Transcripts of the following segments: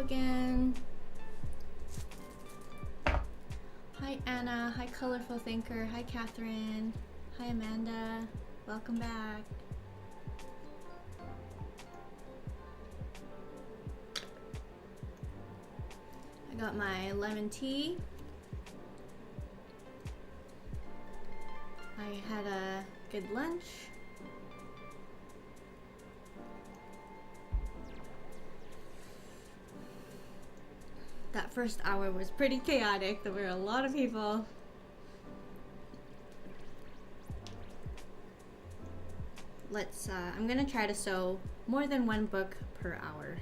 again. Hi Anna, hi Colorful Thinker, hi Catherine, hi Amanda, welcome back. I got my lemon tea. I had a good lunch. That first hour was pretty chaotic. There were a lot of people. I'm gonna try to sew more than one book per hour.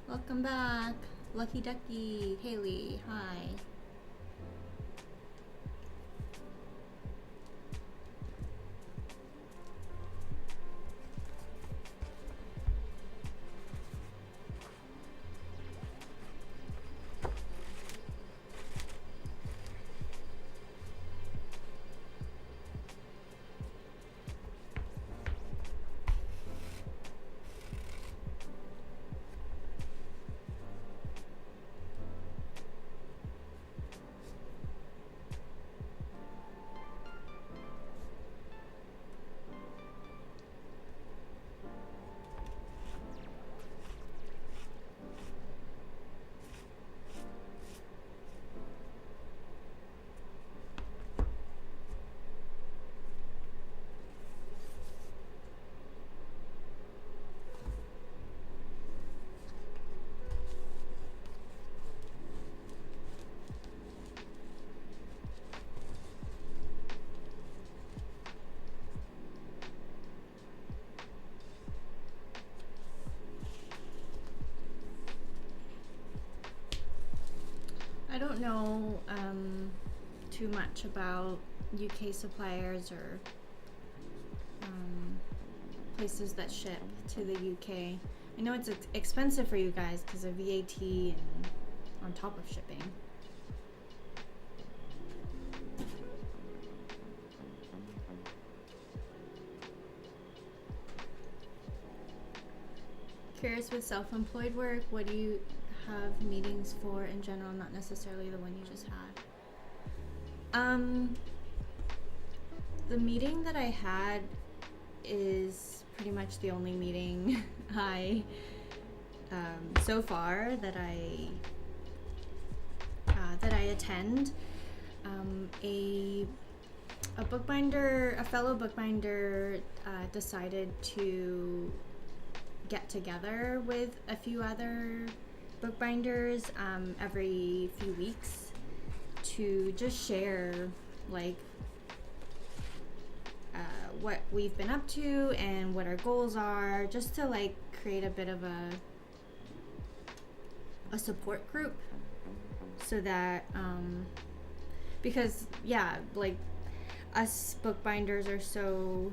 Welcome back, Lucky Ducky, Haley, hi. I don't know too much about UK suppliers or places that ship to the UK. I know it's expensive for you guys because of VAT and on top of shipping. Curious with self-employed work, what do you have meetings for in general, not necessarily the one you just had? The meeting that I had is pretty much the only meeting I so far that I attend. A fellow bookbinder decided to get together with a few other bookbinders every few weeks to just share like what we've been up to and what our goals are, just to like create a bit of a support group, so that because yeah, like us bookbinders are so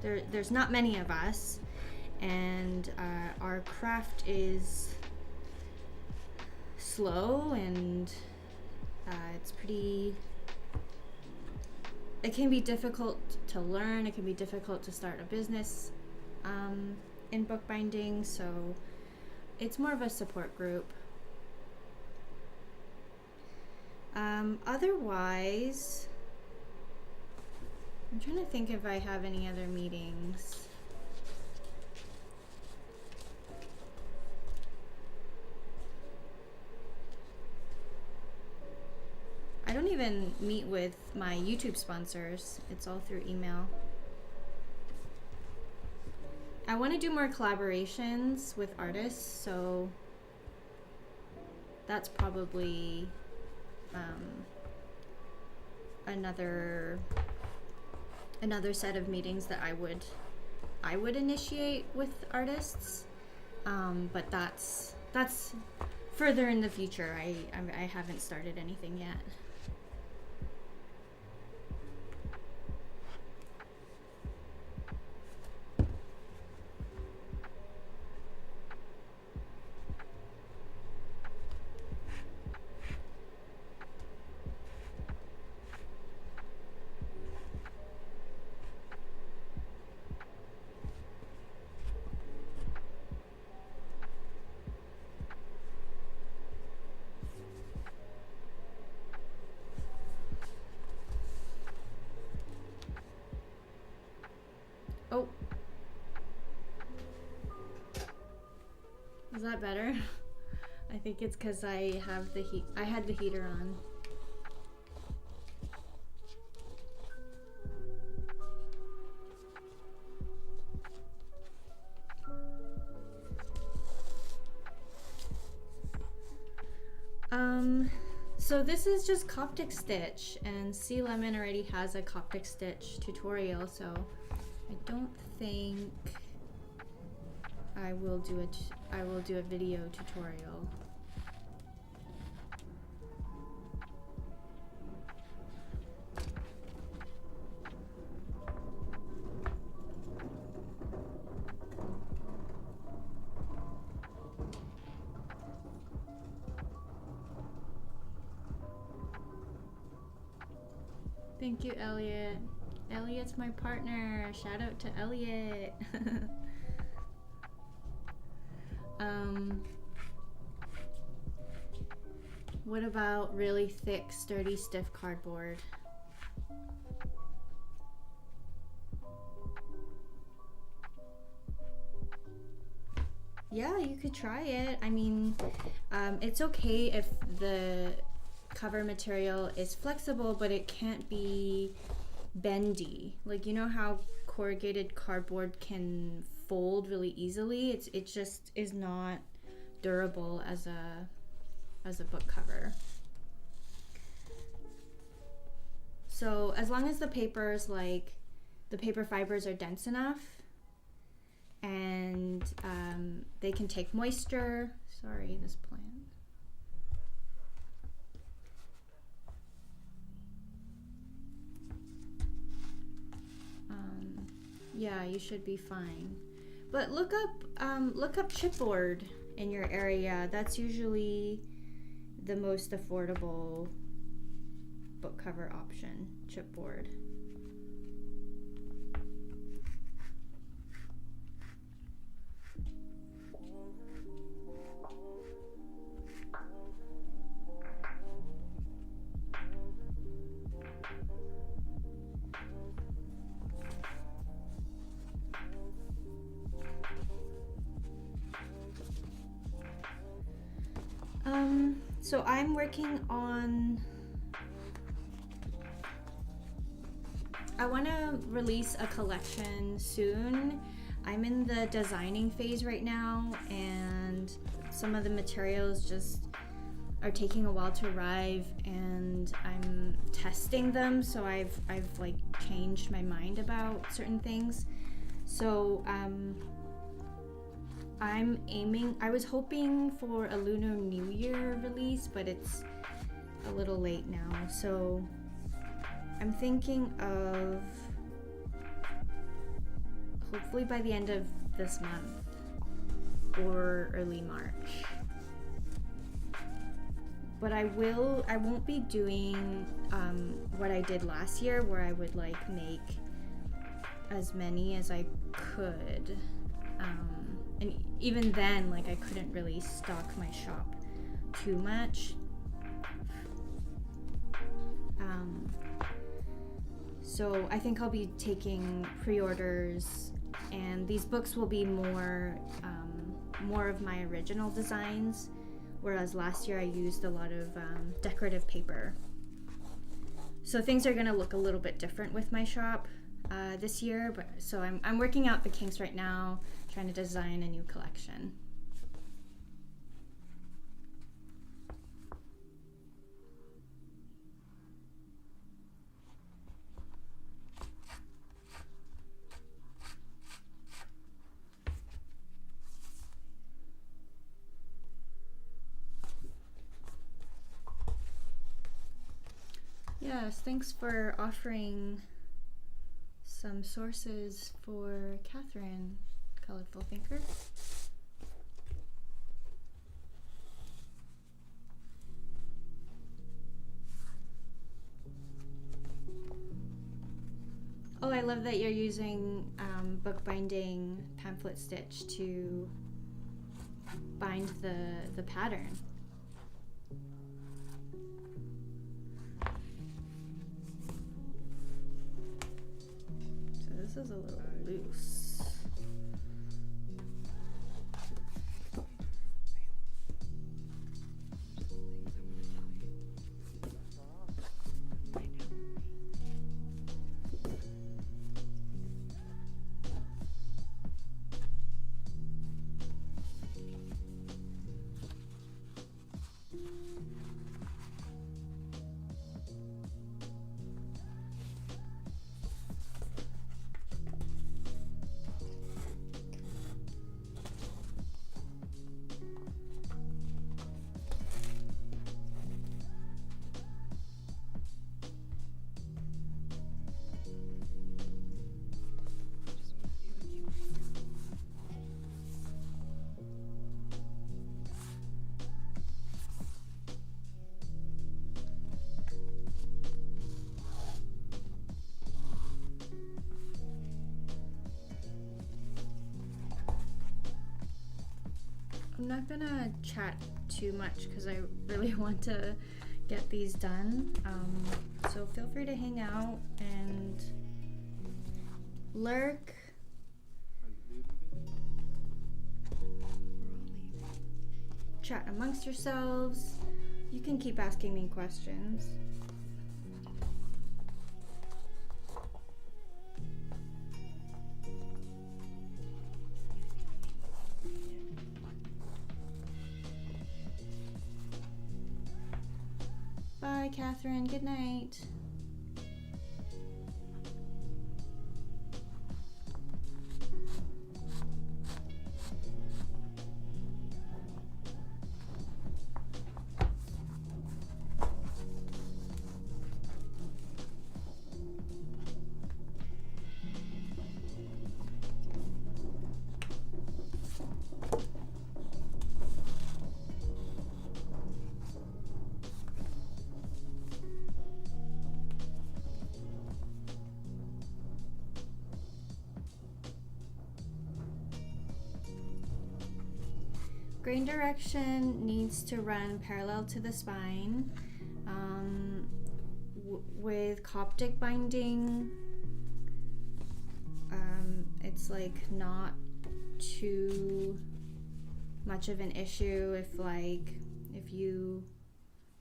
there's not many of us, and our craft is slow, and it can be difficult to learn, it can be difficult to start a business in bookbinding, so it's more of a support group. Otherwise, I'm trying to think if I have any other meetings. I don't even meet with my YouTube sponsors. It's all through email. I want to do more collaborations with artists, so that's probably another set of meetings that I would initiate with artists, but that's further in the future. I haven't started anything yet. that better? I think it's because I have the heat. I had the heater on. So this is just Coptic stitch, and Sea Lemon already has a Coptic stitch tutorial, so I don't think I will do it. I will do a video tutorial. Thank you, Elliot. Elliot's my partner. Shout out to Elliot. What about really thick, sturdy, stiff cardboard? Yeah, you could try it. I mean, it's okay if the cover material is flexible, but it can't be bendy. Like, you know how corrugated cardboard can fold really easily? It just is not durable as a book cover. So as long as the papers, like the paper fibers, are dense enough and they can take moisture. Sorry, this plant. Yeah, you should be fine. But look up chipboard in your area. That's usually the most affordable book cover option, chipboard. So I'm working on, I want to release a collection soon. I'm in the designing phase right now, and some of the materials just are taking a while to arrive, and I'm testing them, so I've like changed my mind about certain things. So I was hoping for a Lunar New Year release, but it's a little late now. So I'm thinking of hopefully by the end of this month or early March. But I won't be doing what I did last year, where I would like make as many as I could. And even then, like, I couldn't really stock my shop too much. So I think I'll be taking pre-orders, and these books will be more of my original designs, whereas last year I used a lot of decorative paper. So things are gonna look a little bit different with my shop this year, but so I'm working out the kinks right now, trying to design a new collection. Yes, thanks for offering some sources for Catherine, Colorful Thinker. Oh, I love that you're using bookbinding pamphlet stitch to bind the pattern. This is a little loose. I'm not gonna chat too much because I really want to get these done. So feel free to hang out and lurk. Chat amongst yourselves. You can keep asking me questions. Bye, Catherine. Good night. Grain direction needs to run parallel to the spine. With Coptic binding, it's like not too much of an issue if you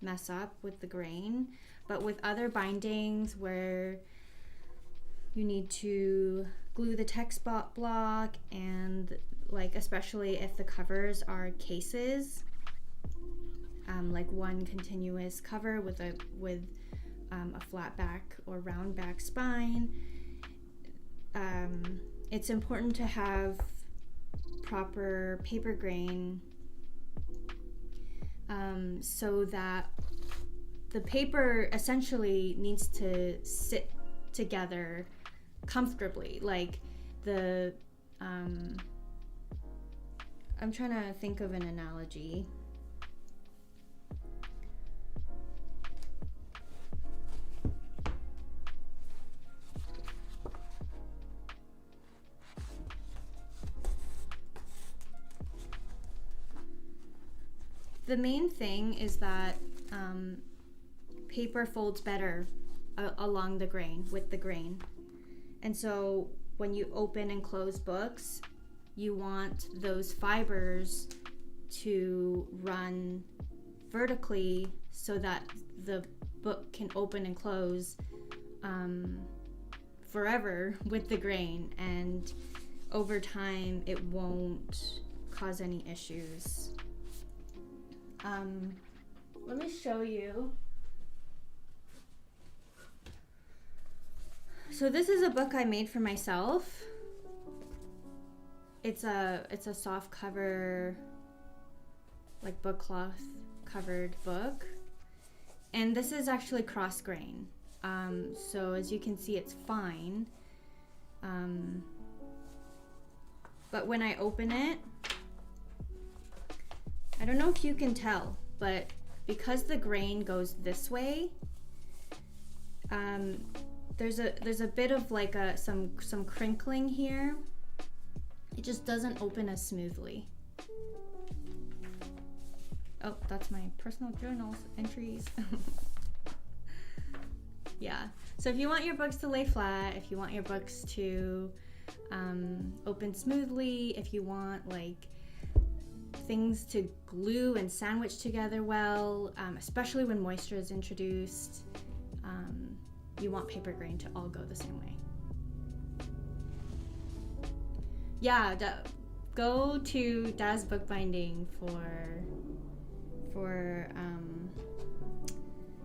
mess up with the grain. But with other bindings where you need to glue the text block and especially if the covers are cases, like one continuous cover with a flat back or round back spine, it's important to have proper paper grain so that the paper essentially needs to sit together comfortably. I'm trying to think of an analogy. The main thing is that paper folds better along the grain, with the grain. And so when you open and close books, you want those fibers to run vertically so that the book can open and close forever with the grain, and over time it won't cause any issues. Let me show you. So this is a book I made for myself. It's a soft cover, like book cloth covered book, and this is actually cross grain. So as you can see, it's fine. But when I open it, I don't know if you can tell, but because the grain goes this way, there's a bit of some crinkling here. It just doesn't open as smoothly. Oh, that's my personal journal entries. Yeah, so if you want your books to lay flat, if you want your books to open smoothly, if you want things to glue and sandwich together well, especially when moisture is introduced, you want paper grain to all go the same way. Yeah, go to Daz Bookbinding for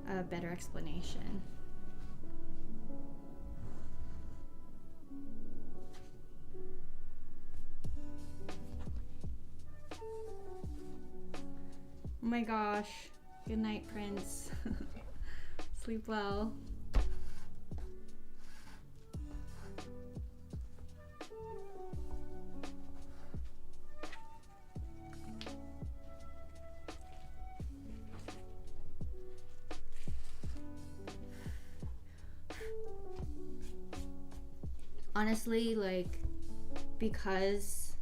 a better explanation. Oh my gosh. Good night, Prince. Sleep well. Honestly, because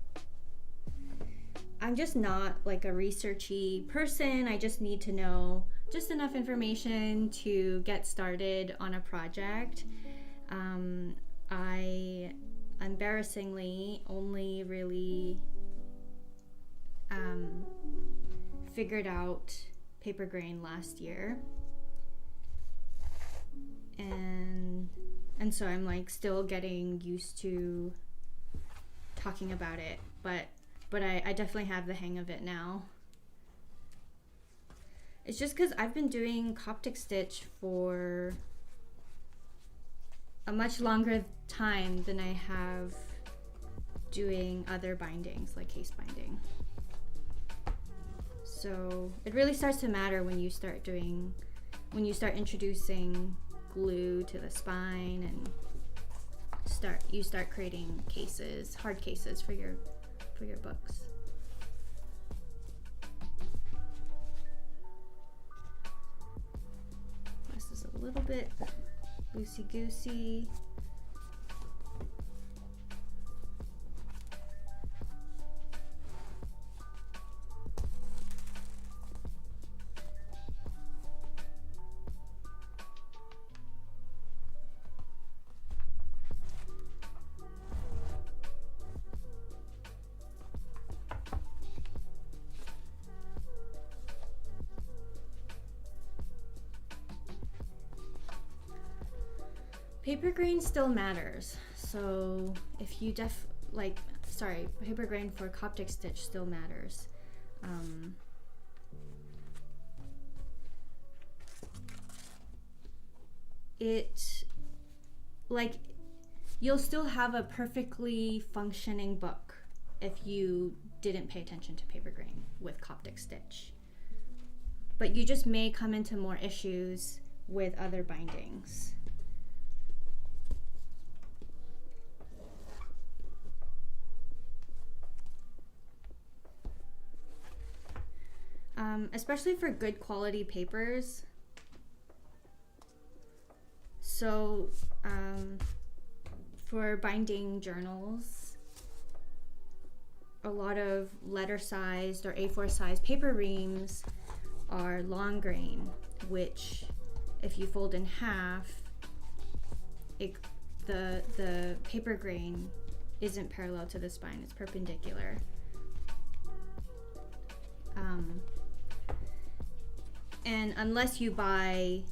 I'm just not like a researchy person. I just need to know just enough information to get started on a project. I embarrassingly only really figured out paper grain last year, and so I'm like still getting used to talking about it, but I definitely have the hang of it now. It's just because I've been doing Coptic stitch for a much longer time than I have doing other bindings like case binding. So it really starts to matter when you start introducing glue to the spine and you start creating cases, hard cases for your books. This is a little bit loosey-goosey. Paper grain still matters. So if you paper grain for Coptic stitch still matters. You'll still have a perfectly functioning book if you didn't pay attention to paper grain with Coptic stitch. But you just may come into more issues with other bindings. Especially for good quality papers. So for binding journals, a lot of letter sized or A4 sized paper reams are long grain, which if you fold in half, the paper grain isn't parallel to the spine, it's perpendicular. And unless you buy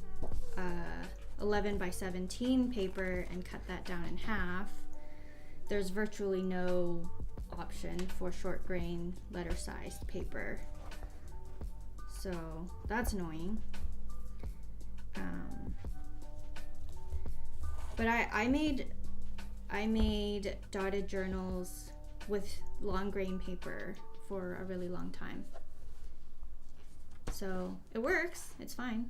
11 by 17 paper and cut that down in half, there's virtually no option for short grain letter sized paper. So that's annoying. But I made dotted journals with long grain paper for a really long time. So it works, it's fine.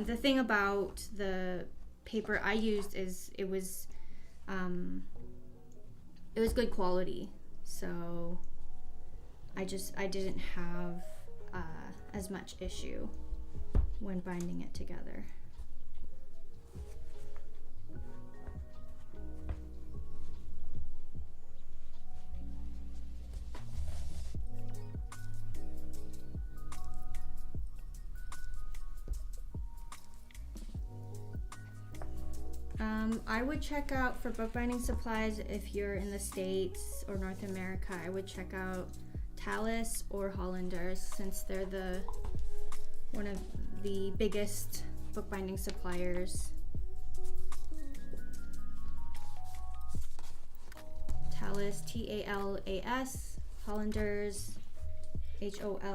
The thing about the paper I used is it was good quality, so I didn't have as much issue when binding it together. I would check out for bookbinding supplies if you're in the States or North America. I would check out Tallis or Hollanders, since they're one of the biggest bookbinding suppliers. Tallis, T-A-L-A-S, Hollanders, H-O-L-L-A-N-D-E-R-S.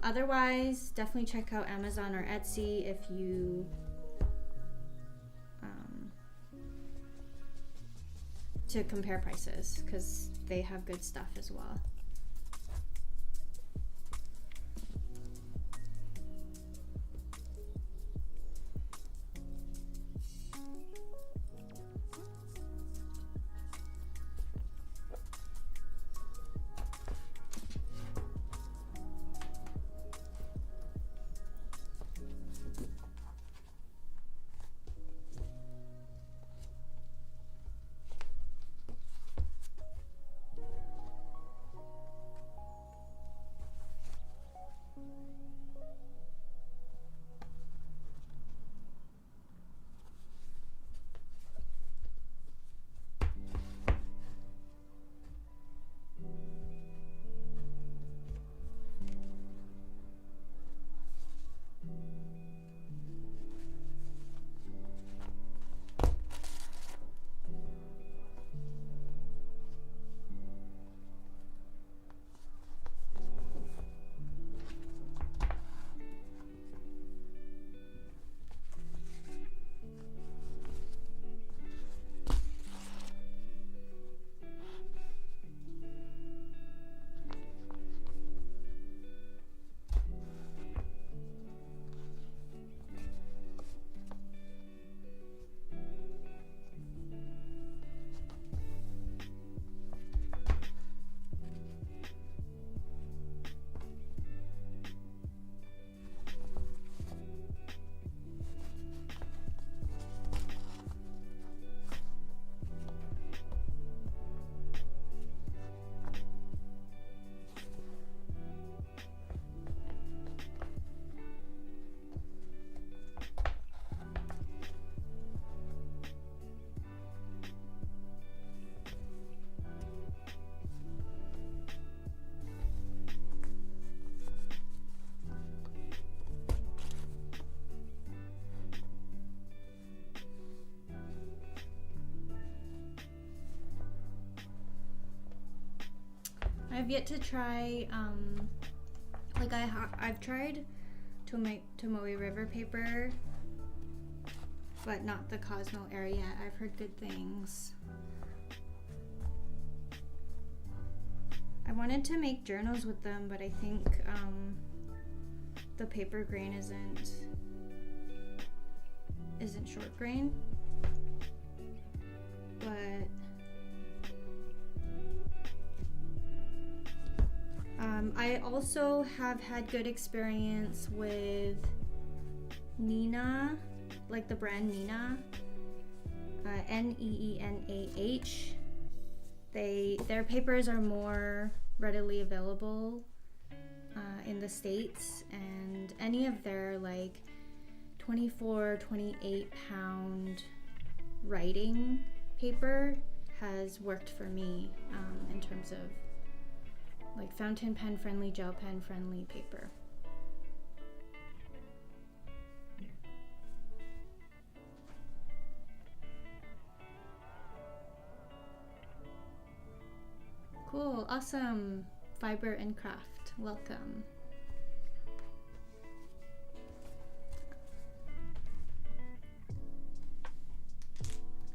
Otherwise, definitely check out Amazon or Etsy if you to compare prices, because they have good stuff as well. I've yet to try, like I've tried Tomoe River paper, but not the Cosmo area. I've heard good things. I wanted to make journals with them, but I think the paper grain isn't short grain. But I also have had good experience with Neenah, like the brand Neenah, Neenah. Their papers are more readily available in the States, and any of their like 24, 28 pound writing paper has worked for me in terms of like fountain pen friendly, gel pen friendly paper. Cool, awesome. Fiber and Craft, welcome.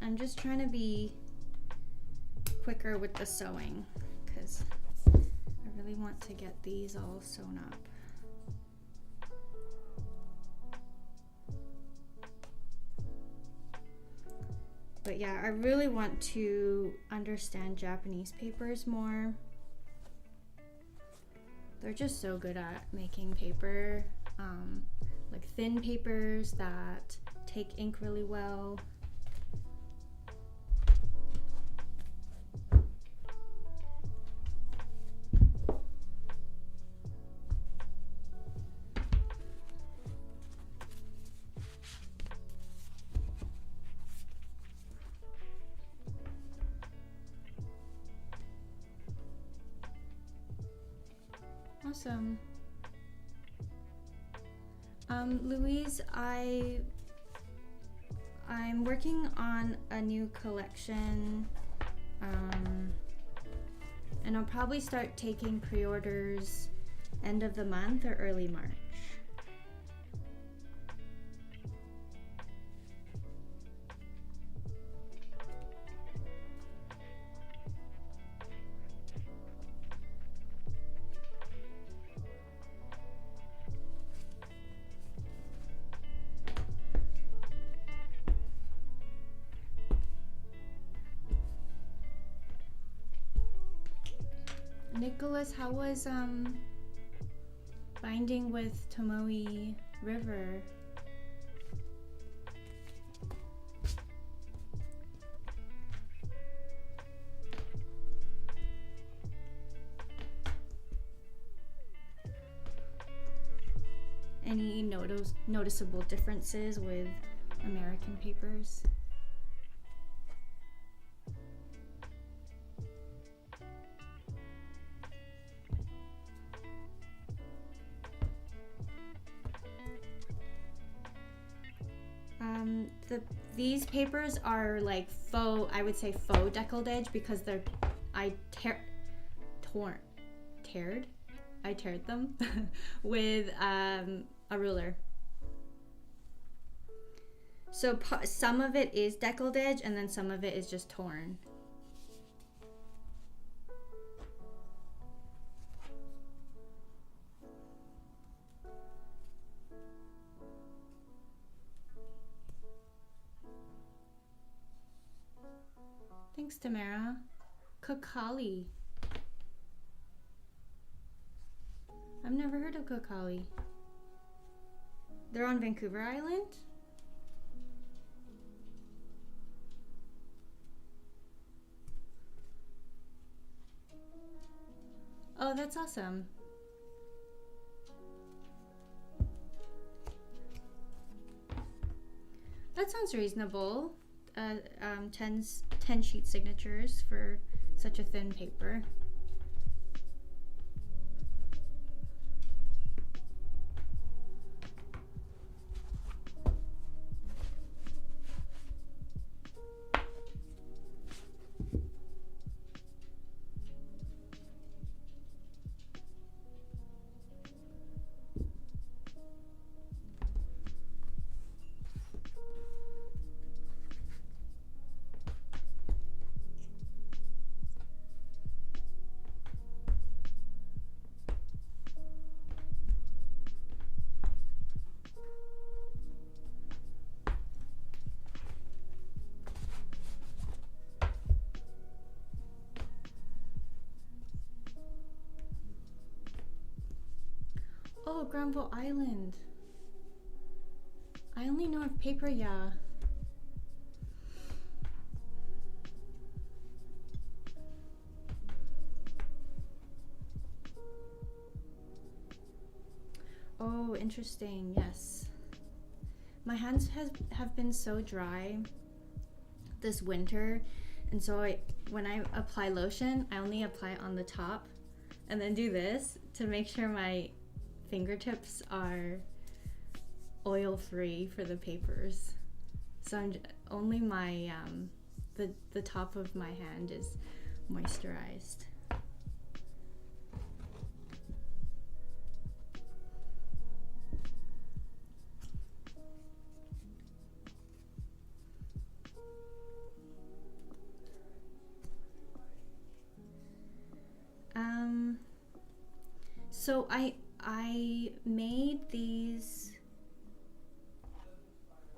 I'm just trying to be quicker with the sewing because I really want to get these all sewn up. But yeah, I really want to understand Japanese papers more. They're just so good at making paper, like thin papers that take ink really well. Awesome. Louise, I'm working on a new collection, and I'll probably start taking pre-orders end of the month or early March. Nicholas, how was binding with Tomoe River? Any noticeable differences with American papers? These papers are like faux, I would say faux decolletage because they're, I teared them with a ruler. So some of it is decolletage and then some of it is just torn. Thanks, Tamara. Kokali. I've never heard of Kokali. They're on Vancouver Island? Oh, that's awesome. That sounds reasonable. 10 sheet signatures for such a thin paper. Oh, Granville Island. I only know of paper, yeah. Oh, interesting, yes. My hands have been so dry this winter, and so when I apply lotion, I only apply it on the top and then do this to make sure my fingertips are oil free for the papers. So only my the top of my hand is moisturized. So I made these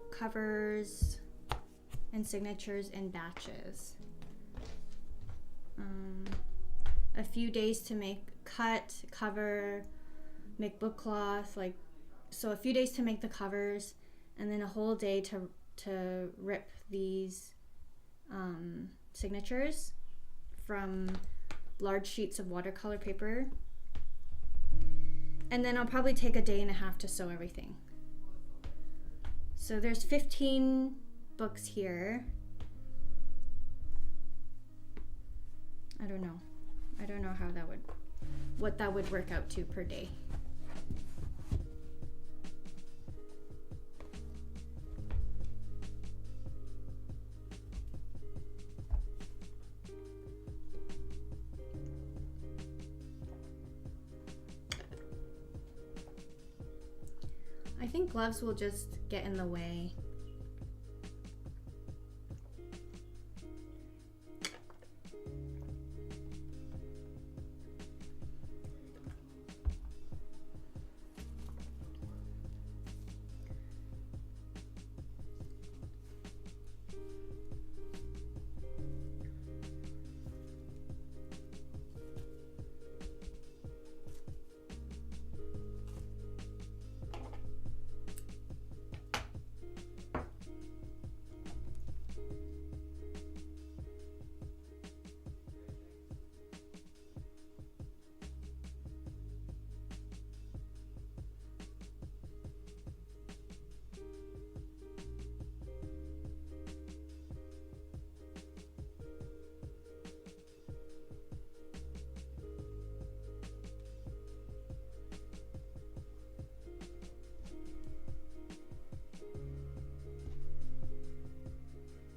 covers and signatures in batches. A few days to make cover, make book cloth, so a few days to make the covers, and then a whole day to rip these signatures from large sheets of watercolor paper. And then I'll probably take a day and a half to sew everything. So there's 15 books here. I don't know how what that would work out to per day. I think gloves will just get in the way.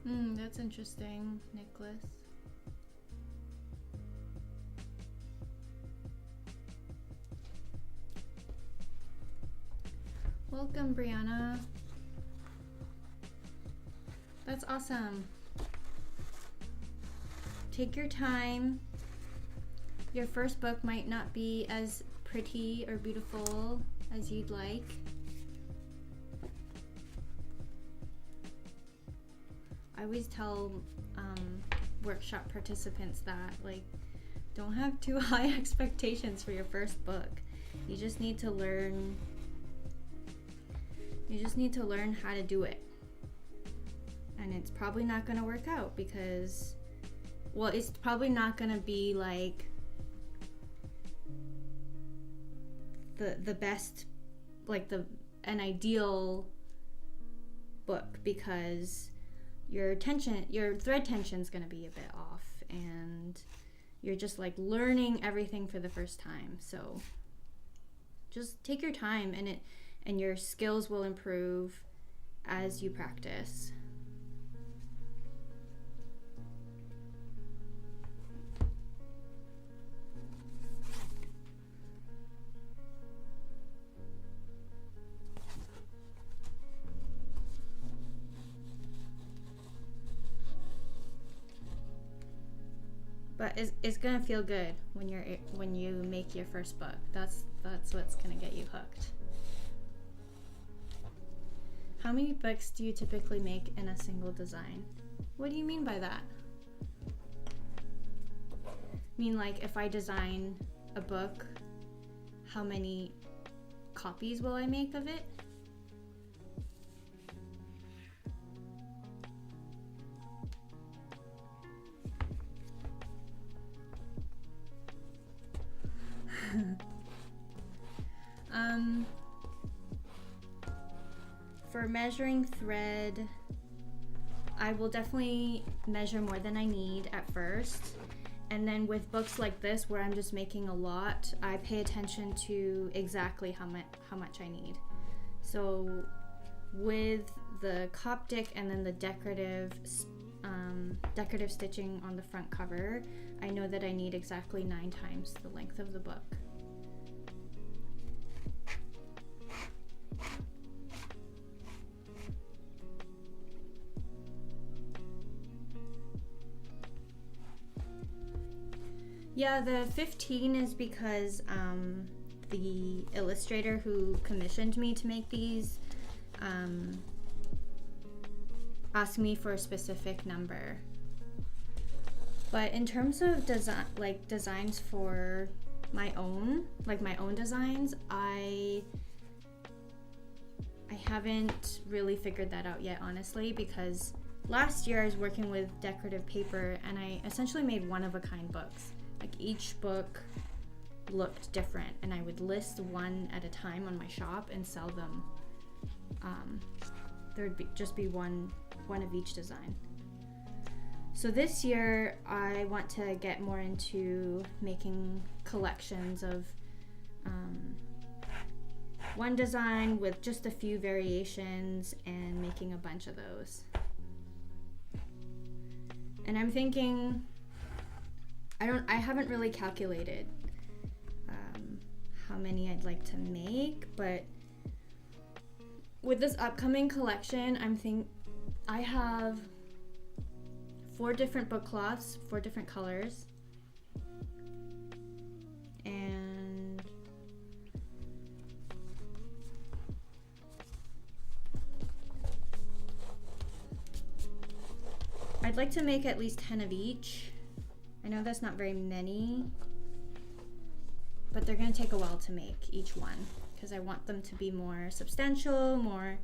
That's interesting, Nicholas. Welcome, Brianna. That's awesome. Take your time. Your first book might not be as pretty or beautiful as you'd like. I always tell workshop participants that, like, don't have too high expectations for your first book. You just need to learn how to do it. And it's probably not going to work out because, well, it's probably not going to be like the best, like an ideal book, because your thread tension is going to be a bit off, and you're just like learning everything for the first time. So just take your time, and your skills will improve as you practice. But it's gonna feel good when you make your first book. That's what's gonna get you hooked. How many books do you typically make in a single design? What do you mean by that? I mean, like, if I design a book, how many copies will I make of it? For measuring thread, I will definitely measure more than I need at first. And then with books like this, where I'm just making a lot, I pay attention to exactly how much I need. So with the Coptic and then the decorative stitching on the front cover, I know that I need exactly 9 times the length of the book. Yeah, the 15 is because the illustrator who commissioned me to make these asked me for a specific number. But in terms of designs for my own designs, I haven't really figured that out yet, honestly, because last year I was working with decorative paper and I essentially made one-of-a-kind books. Like, each book looked different, and I would list one at a time on my shop and sell them. There would just be one of each design. So this year I want to get more into making collections of one design with just a few variations and making a bunch of those. And I'm thinking, I haven't really calculated how many I'd like to make, but with this upcoming collection, I have 4 different book cloths, 4 different colors, and I'd like to make at least 10 of each. I know that's not very many, but they're going to take a while to make each one because I want them to be more substantial, more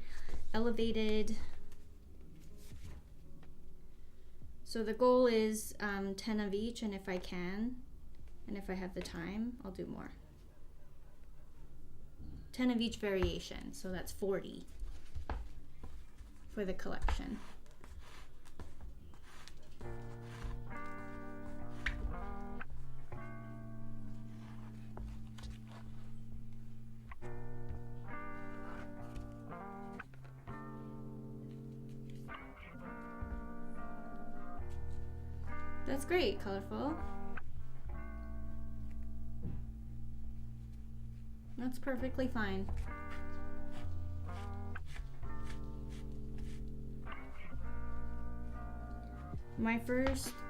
elevated. So the goal is 10 of each, and if I can, and if I have the time, I'll do more. 10 of each variation, so that's 40 for the collection. That's great, colorful. That's perfectly fine.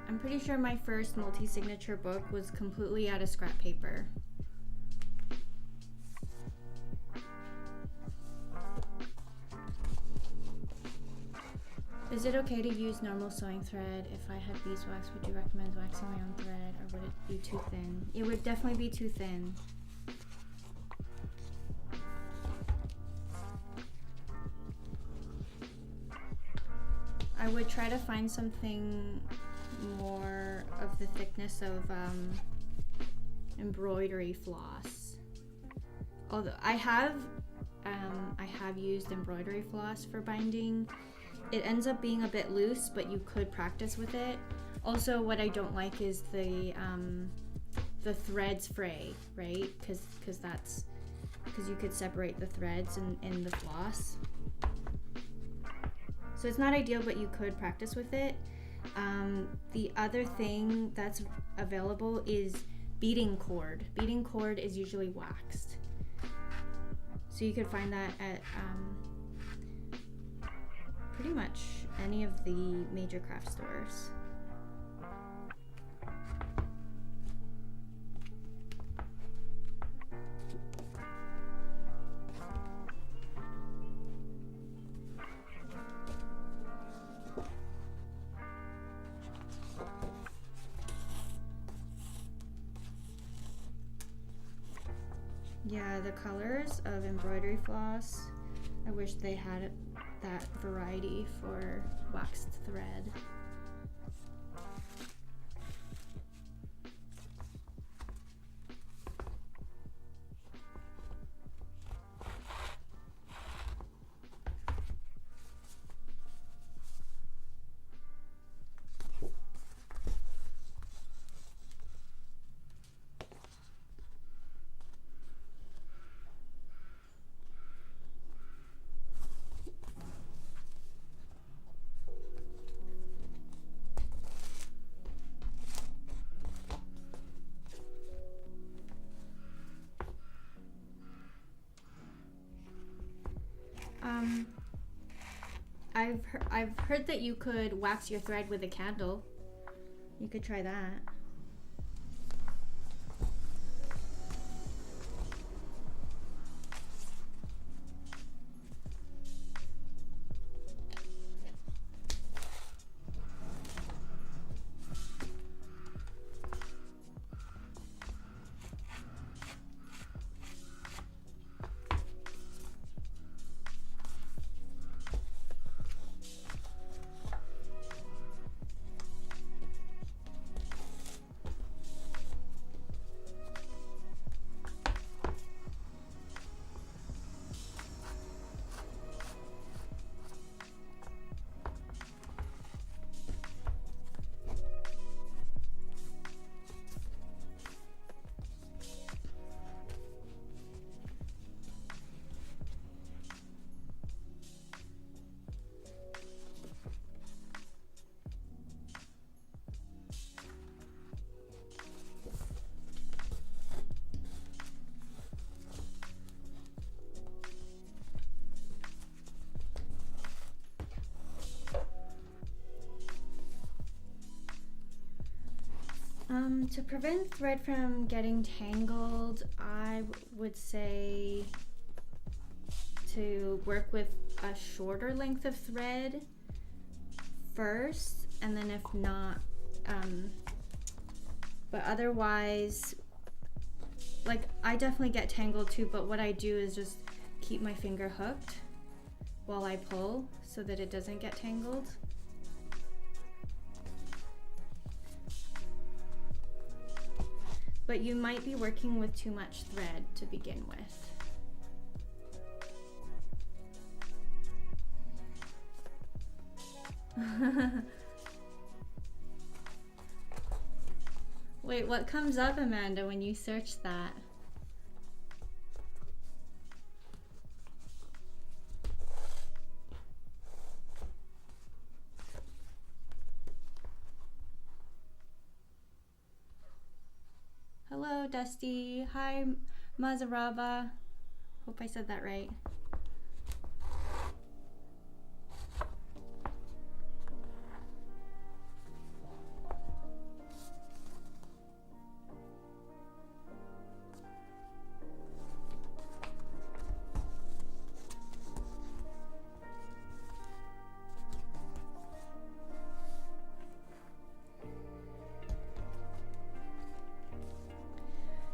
I'm pretty sure my first multi-signature book was completely out of scrap paper. Is it okay to use normal sewing thread? If I had beeswax, would you recommend waxing my own thread, or would it be too thin? It would definitely be too thin. I would try to find something more of the thickness of embroidery floss. Although I have used embroidery floss for binding. It ends up being a bit loose, but you could practice with it. Also, what I don't like is the threads fray, right? Because you could separate the threads in the floss. So it's not ideal, but you could practice with it. The other thing that's available is beading cord. Beading cord is usually waxed. So you could find that at pretty much any of the major craft stores. Yeah, the colors of embroidery floss, I wish they had that variety for waxed thread. I've heard that you could wax your thread with a candle. You could try that. To prevent thread from getting tangled, I would say to work with a shorter length of thread first, and then if not, but otherwise, like, I definitely get tangled too, but what I do is just keep my finger hooked while I pull so that it doesn't get tangled. But you might be working with too much thread to begin with. Wait, what comes up, Amanda, when you search that? Hello, Dusty. Hi, Mazarava. Hope I said that right.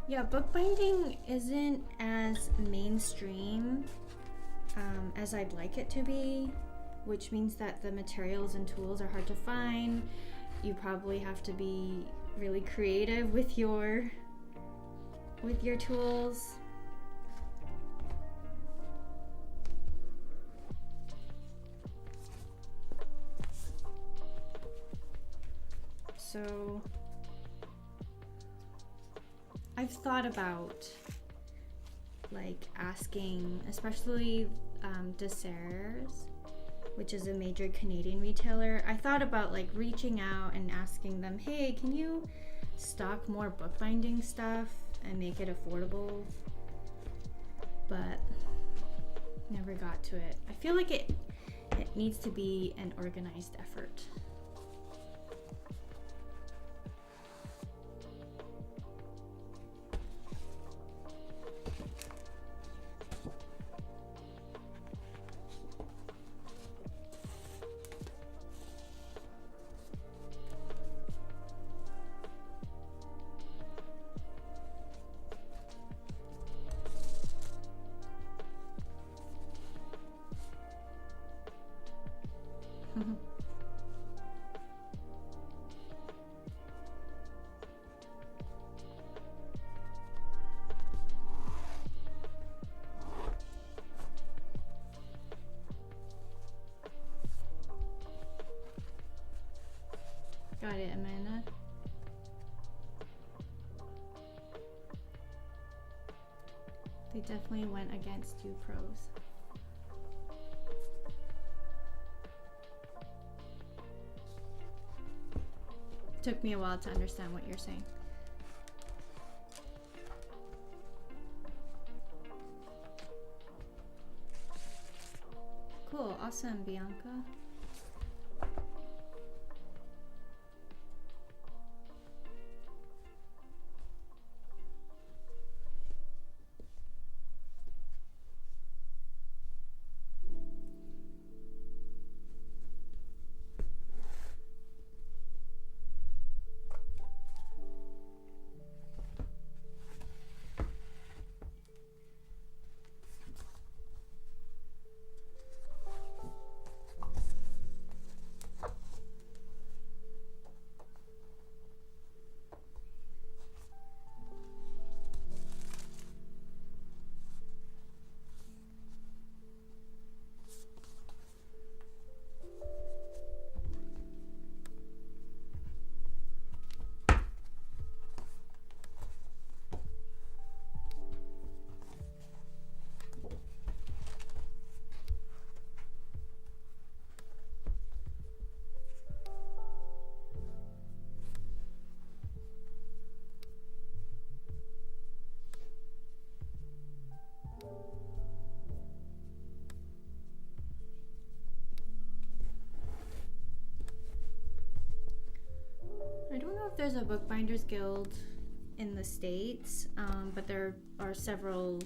Yeah, bookbinding isn't as mainstream as I'd like it to be, which means that the materials and tools are hard to find. You probably have to be really creative with your tools. So I've thought about like asking, especially Desserts, which is a major Canadian retailer. I thought about like reaching out and asking them, hey, can you stock more bookbinding stuff and make it affordable? But never got to it. I feel like it needs to be an organized effort. Got it, Amanda. They definitely went against you pros. Took me a while to understand what you're saying. Cool, awesome, Bianca. I don't know if there's a bookbinders guild in the States, but there are several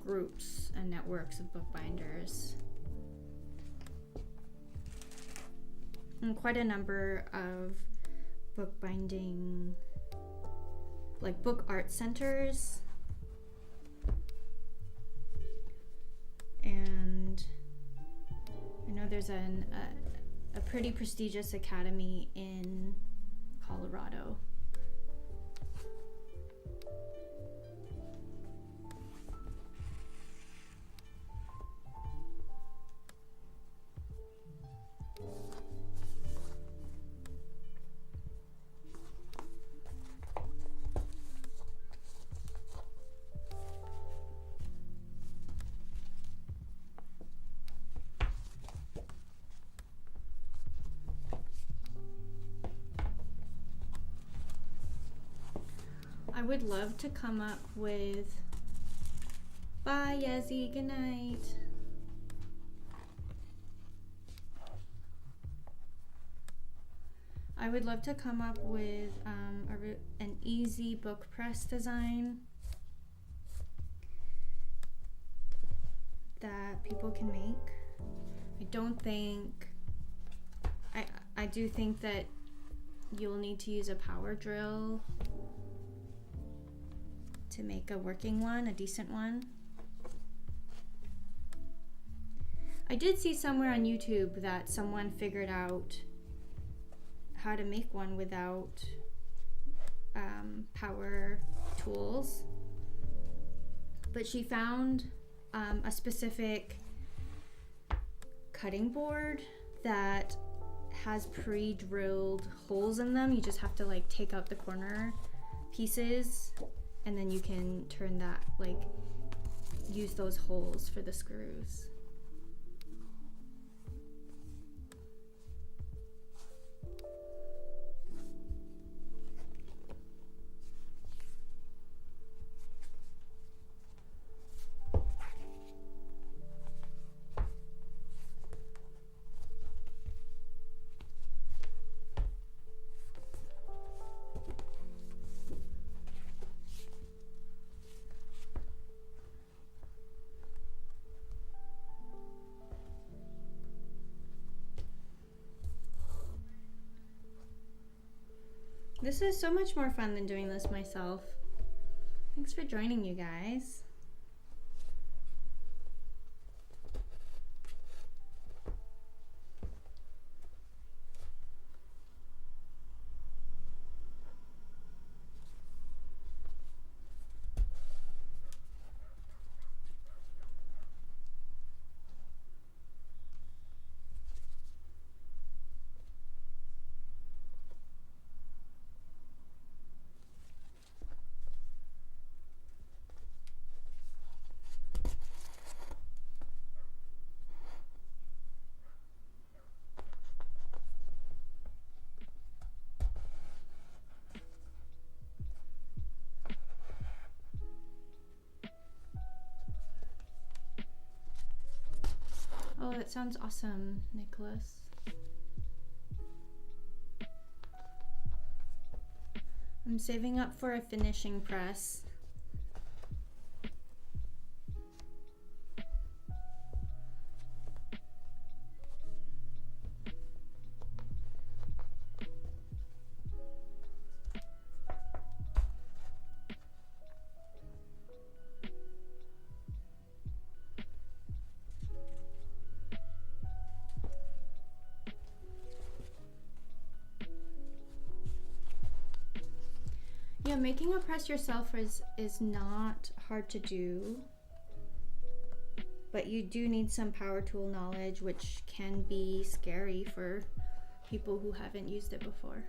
groups and networks of bookbinders. And quite a number of bookbinding, like book art centers. And I know there's a pretty prestigious academy in Colorado. I would love to come up with, bye Yezi, good night. I would love to come up with an easy book press design that people can make. I do think that you'll need to use a power drill to make a working one, a decent one. I did see somewhere on YouTube that someone figured out how to make one without power tools, but she found a specific cutting board that has pre-drilled holes in them. You just have to like take out the corner pieces, and then you can turn that, like use those holes for the screws. This is so much more fun than doing this myself. Thanks for joining, you guys. Oh, that sounds awesome, Nicholas. I'm saving up for a finishing press. Yeah, making a press yourself is not hard to do, but you do need some power tool knowledge, which can be scary for people who haven't used it before.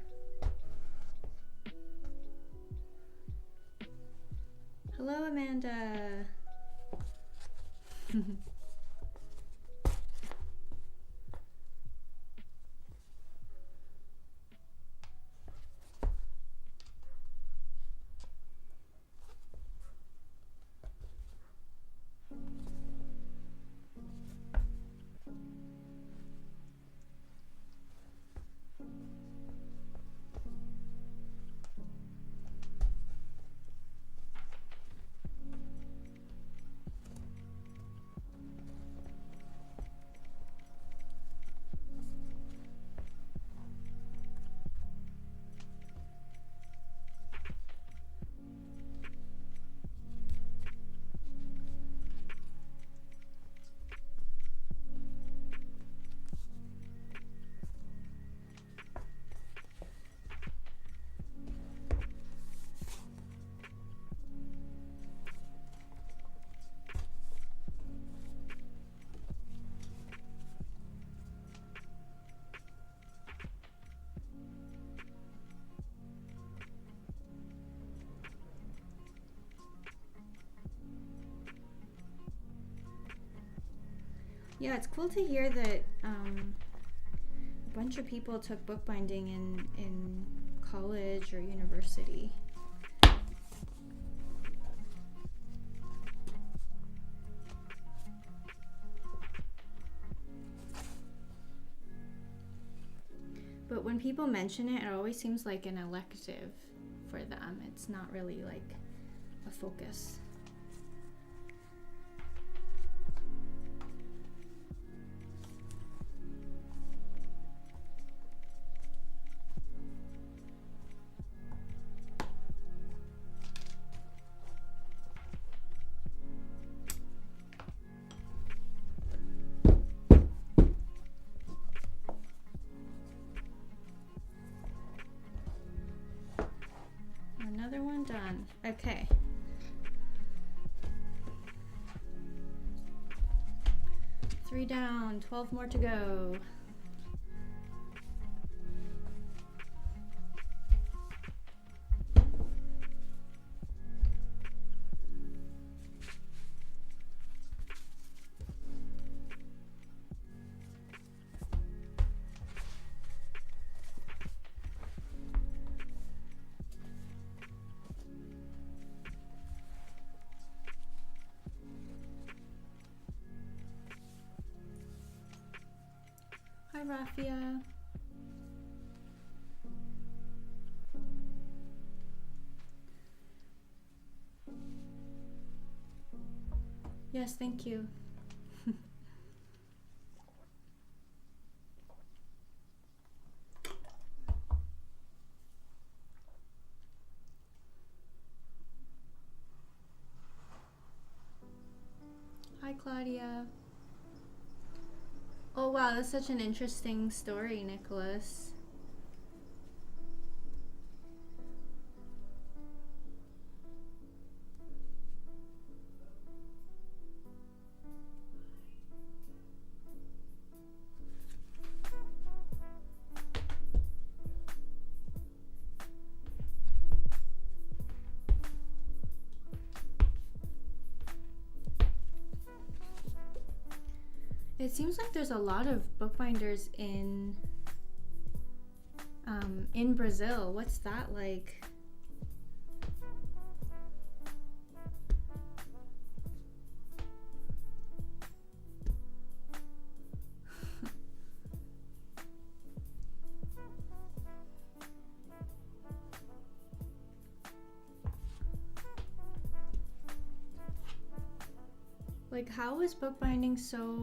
Hello, Amanda. Yeah, it's cool to hear that a bunch of people took bookbinding in college or university. But when people mention it, it always seems like an elective for them. It's not really like a focus. Another one done. Okay. Three down, 12 more to go. Hi, Rafia. Yes, thank you. Hi, Claudia. Oh wow, that's such an interesting story, Nicholas. It seems like there's a lot of bookbinders in Brazil. What's that like? Like, how is bookbinding so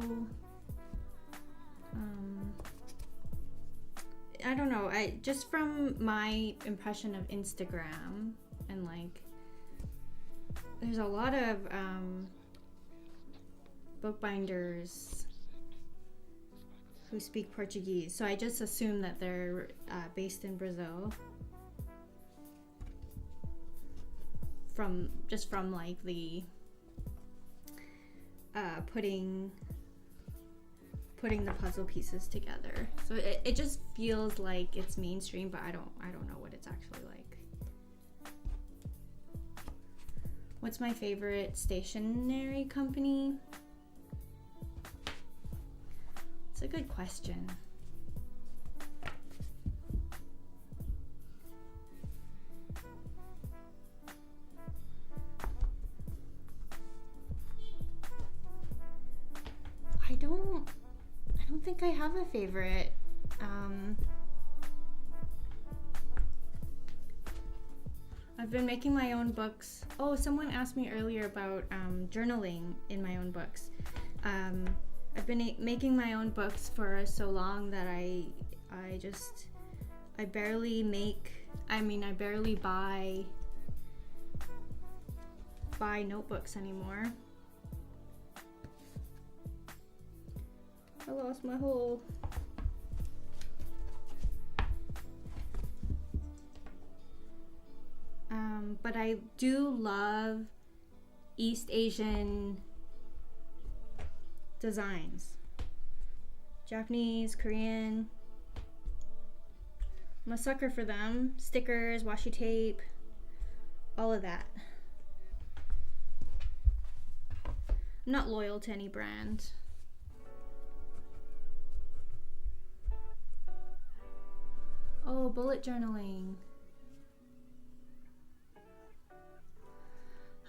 I don't know, just from my impression of Instagram, and like there's a lot of bookbinders who speak Portuguese, so I just assume that they're based in Brazil, from like the putting the puzzle pieces together. So it just feels like it's mainstream, but I don't know what it's actually like. What's my favorite stationery company? It's a good question. I don't think I have a favorite. I've been making my own books. Oh, someone asked me earlier about journaling in my own books. I've been making my own books for so long that I barely buy notebooks anymore. I lost my whole but I do love East Asian designs. Japanese, Korean. I'm a sucker for them. Stickers, washi tape, all of that. I'm not loyal to any brand. Oh, bullet journaling.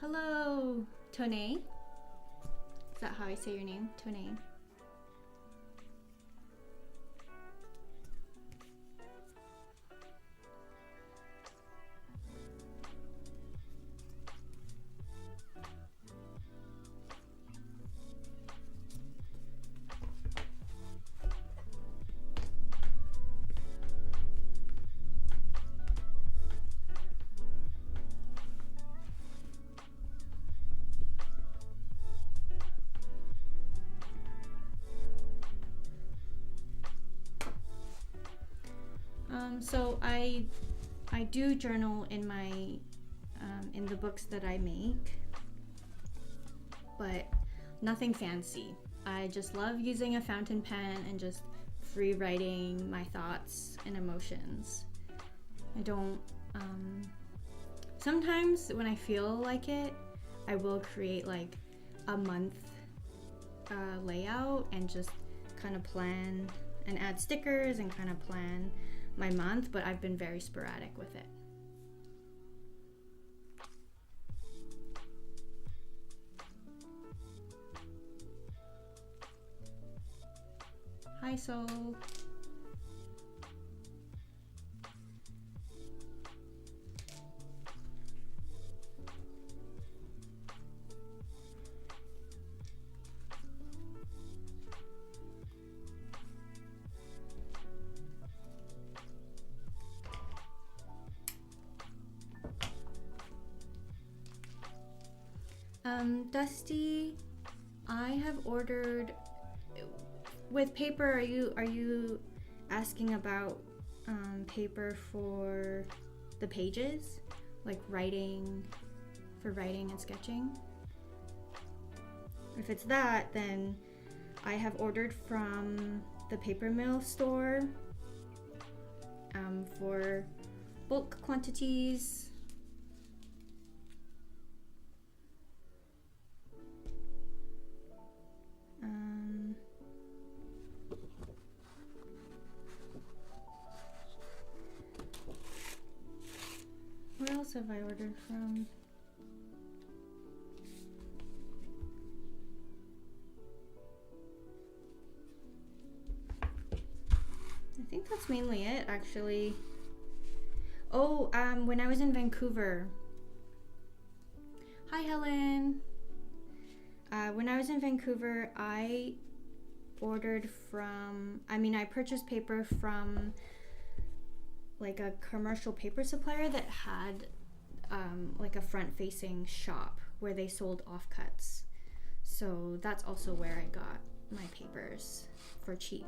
Hello, Tone. Is that how I say your name? Tone. So I do journal in my in the books that I make, but nothing fancy. I just love using a fountain pen and just free writing my thoughts and emotions. I don't sometimes when I feel like it, I will create like a month layout and just kind of plan and add stickers and kind of plan my month, but I've been very sporadic with it. Hi, Soul. Dusty, I have ordered with paper. Are you asking about paper for the pages, like writing and sketching? If it's that, then I have ordered from the paper mill store for bulk quantities. Where else have I ordered from? I think that's mainly it, actually. Oh, when I was in Vancouver. Hi, Helen. When I was in Vancouver, I ordered from, I purchased paper from like a commercial paper supplier that had like a front-facing shop where they sold offcuts. So that's also where I got my papers for cheap.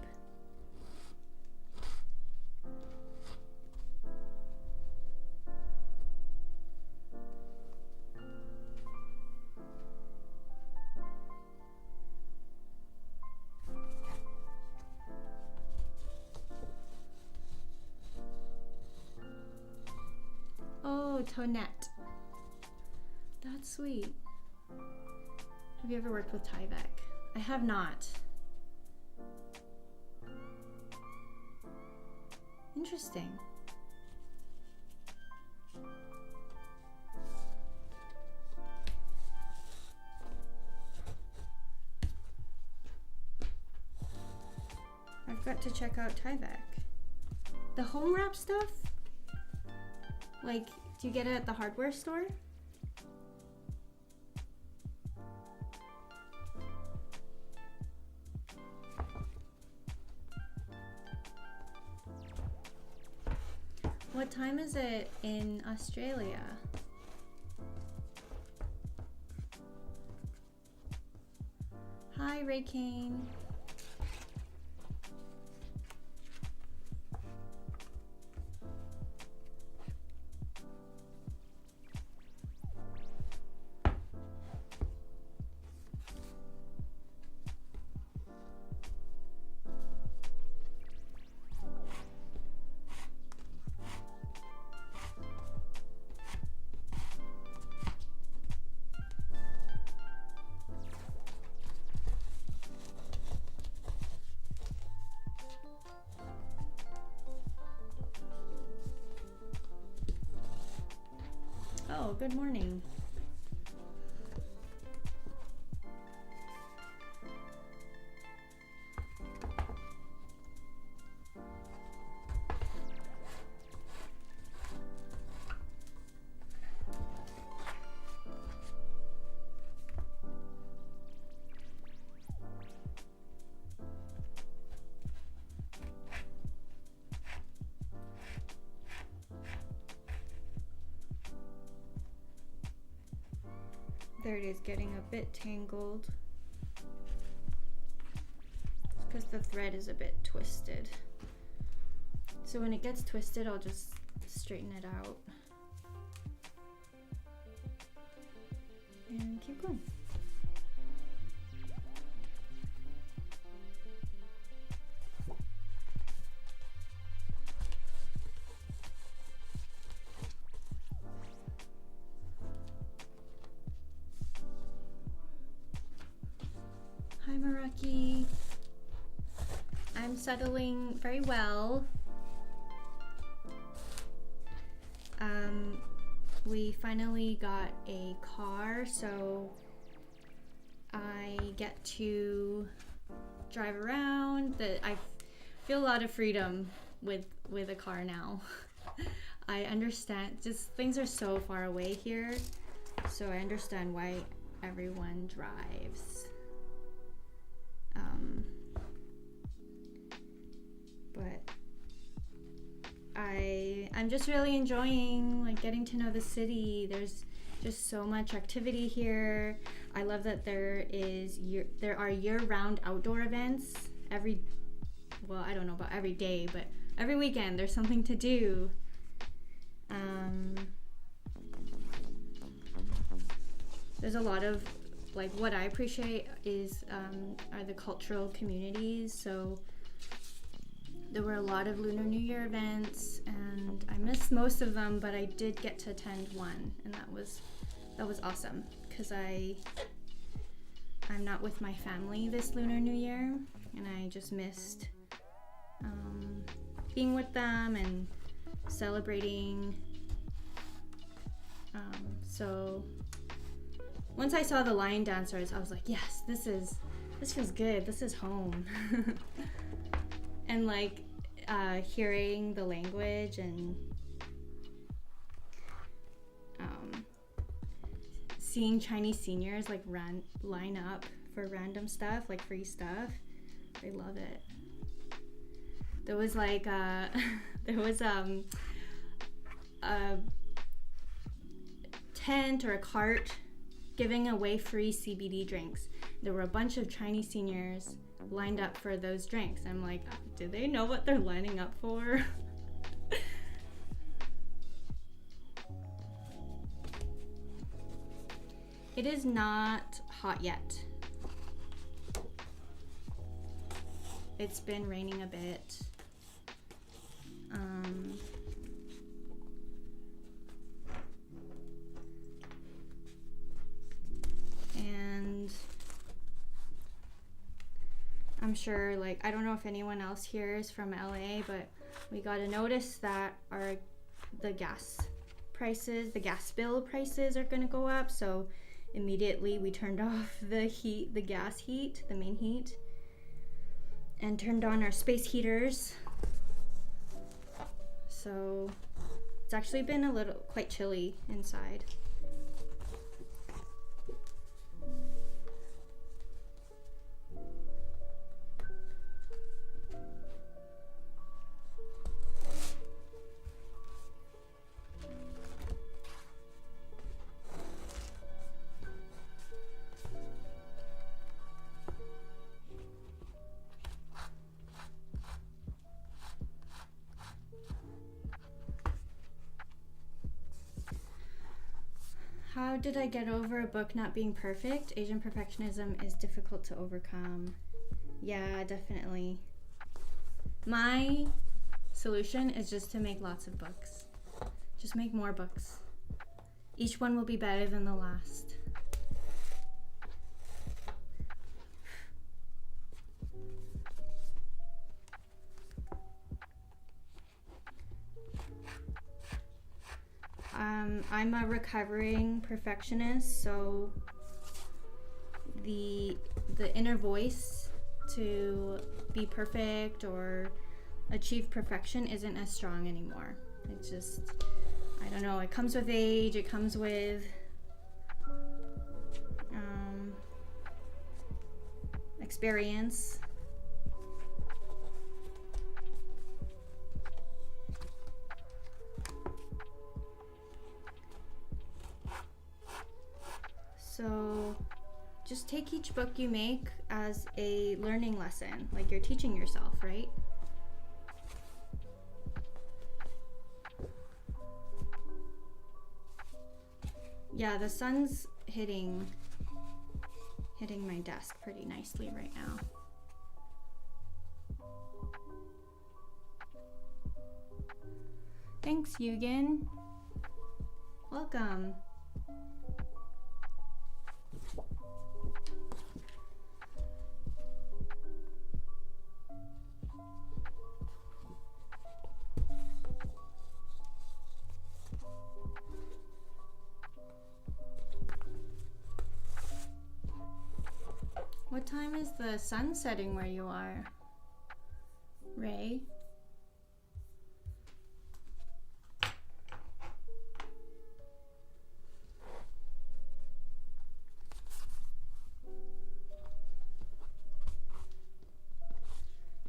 Oh, Tonette. That's sweet. Have you ever worked with Tyvek? I have not. Interesting. I've got to check out Tyvek. The home wrap stuff? Like, do you get it at the hardware store? What time is it in Australia? Hi, Ray Kane. Oh, good morning. There it is, getting a bit tangled. It's because the thread is a bit twisted. So when it gets twisted, I'll just straighten it out. And keep going. Hi Maraki. I'm settling very well. We finally got a car, so I get to drive around. I feel a lot of freedom with a car now. I understand, just things are so far away here, so I understand why everyone drives. But I'm just really enjoying like getting to know the city. There's just so much activity here. I love that there are year-round outdoor events well, I don't know about every day, but every weekend there's something to do. There's a lot of like what I appreciate is are the cultural communities. So there were a lot of Lunar New Year events, and I missed most of them, but I did get to attend one, and that was awesome because I'm not with my family this Lunar New Year, and I just missed being with them and celebrating. So once I saw the lion dancers, I was like, yes, this feels good. This is home. And like hearing the language and seeing Chinese seniors like line up for random stuff, like free stuff. I love it. There was like a tent or a cart giving away free CBD drinks. There were a bunch of Chinese seniors lined up for those drinks. I'm like, do they know what they're lining up for? It is not hot yet. It's been raining a bit. And I'm sure, like, I don't know if anyone else here is from LA, but we got a notice that the gas bill prices are gonna go up. So immediately we turned off the gas heat, the main heat, and turned on our space heaters. So it's actually been quite chilly inside. How did I get over a book not being perfect? Asian perfectionism is difficult to overcome. Yeah, definitely. My solution is just to make lots of books. Just make more books. Each one will be better than the last. I'm a recovering perfectionist, so the inner voice to be perfect or achieve perfection isn't as strong anymore. It's just, I don't know, it comes with age, it comes with experience. So just take each book you make as a learning lesson, like you're teaching yourself, right? yeah, the sun's hitting my desk pretty nicely right now. Thanks, Yugen. Welcome. What time is the sun setting where you are, Ray?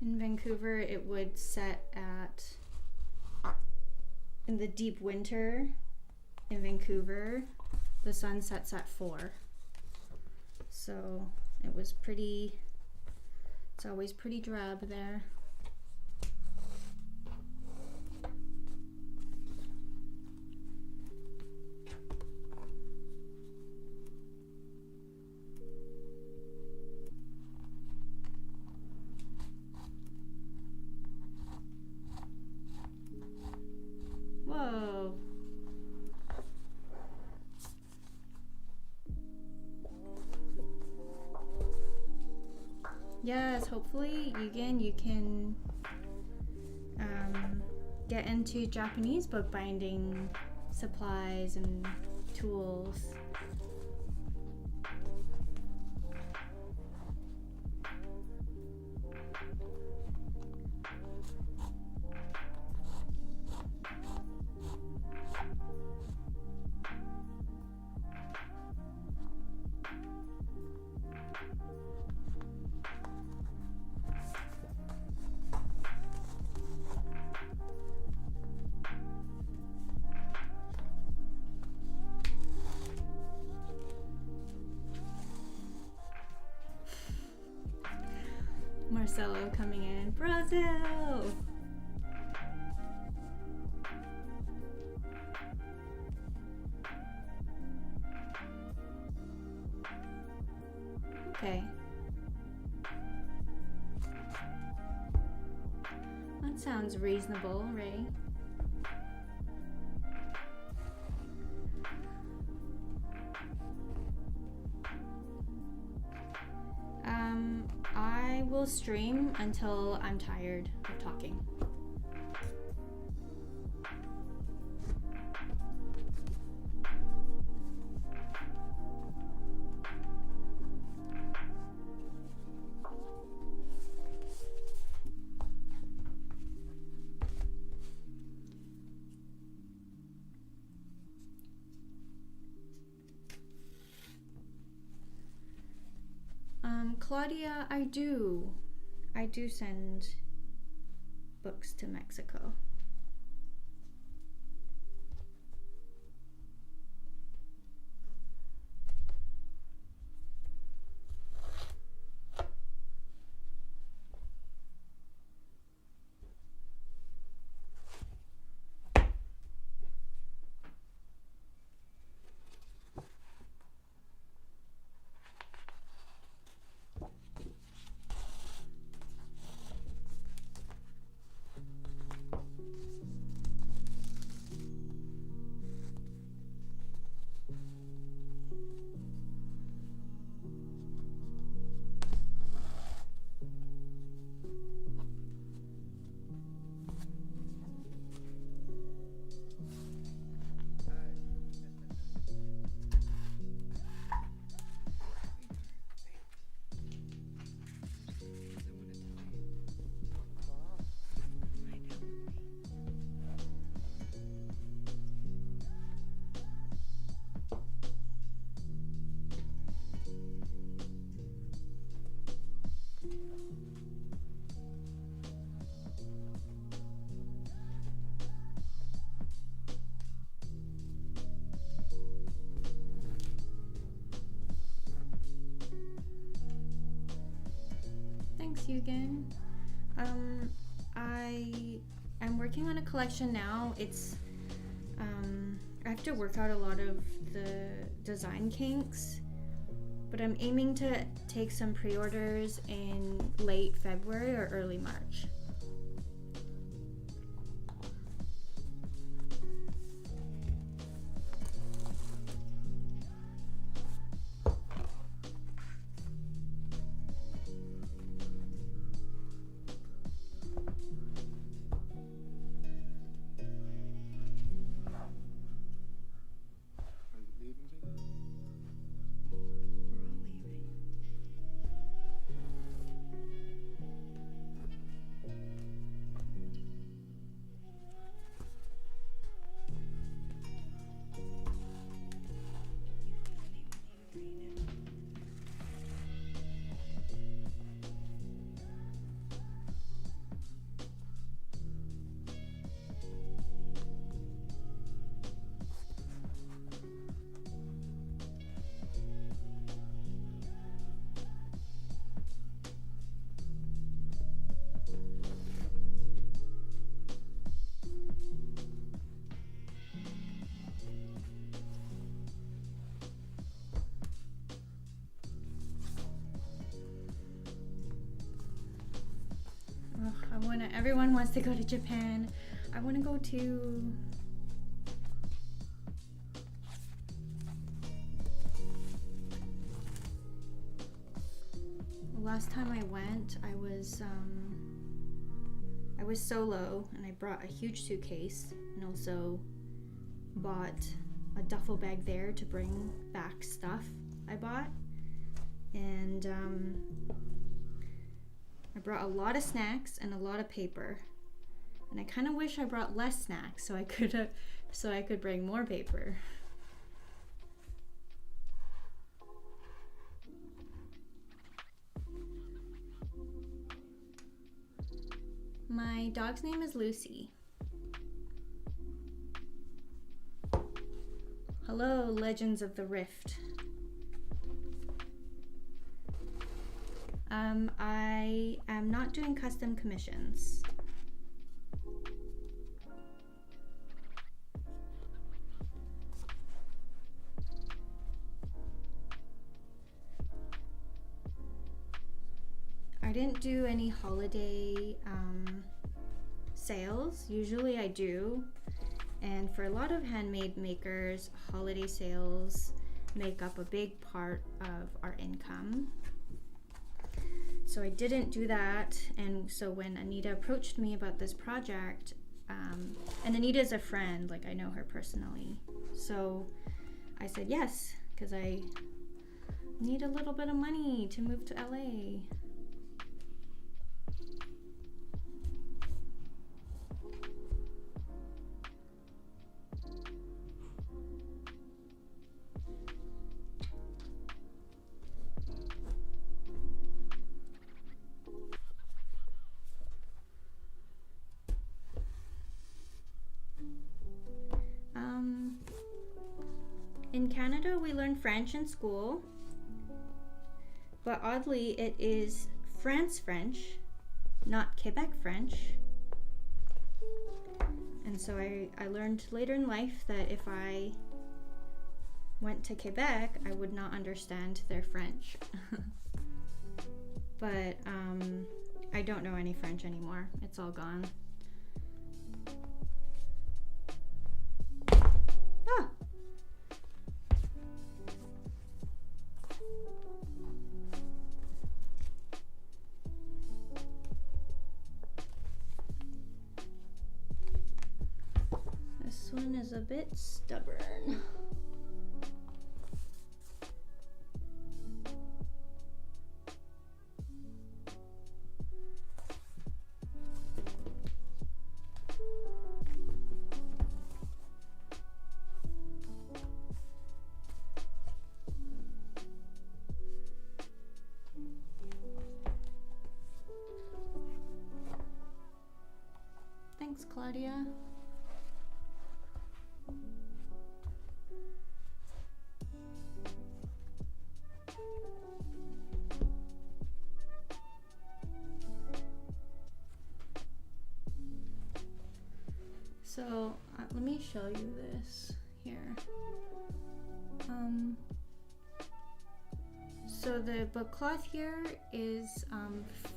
In Vancouver, it would set at, in the deep winter in Vancouver, the sun sets at 4. So it was pretty, it's always pretty drab there. Whoa. Yes, hopefully, Yugen, you can get into Japanese bookbinding supplies and tools. Marcelo coming in. Brazil! Okay. That sounds reasonable, Ray. I will stream until I'm tired of talking. Claudia, I do send books to Mexico. Thanks, Yugen. I'm working on a collection now. It's I have to work out a lot of the design kinks, but I'm aiming to take some pre-orders in late February or early March. Everyone wants to go to Japan. I want to go to... Last time I went, I was solo, and I brought a huge suitcase, and also bought a duffel bag there to bring back stuff I bought. And I brought a lot of snacks and a lot of paper, and I kind of wish I brought less snacks so I could bring more paper. My dog's name is Lucy. Hello, Legends of the Rift. I am not doing custom commissions. I didn't do any holiday sales. Usually I do. And for a lot of handmade makers, holiday sales make up a big part of our income. So I didn't do that, and so when Anita approached me about this project, and Anita's a friend, like I know her personally, so I said yes, because I need a little bit of money to move to LA. In Canada, we learn French in school, but oddly, it is France French, not Quebec French. And so I learned later in life that if I went to Quebec, I would not understand their French. But I don't know any French anymore. It's all gone. Ah! This one is a bit stubborn. Thanks, Claudia. So let me show you this here. So the book cloth here is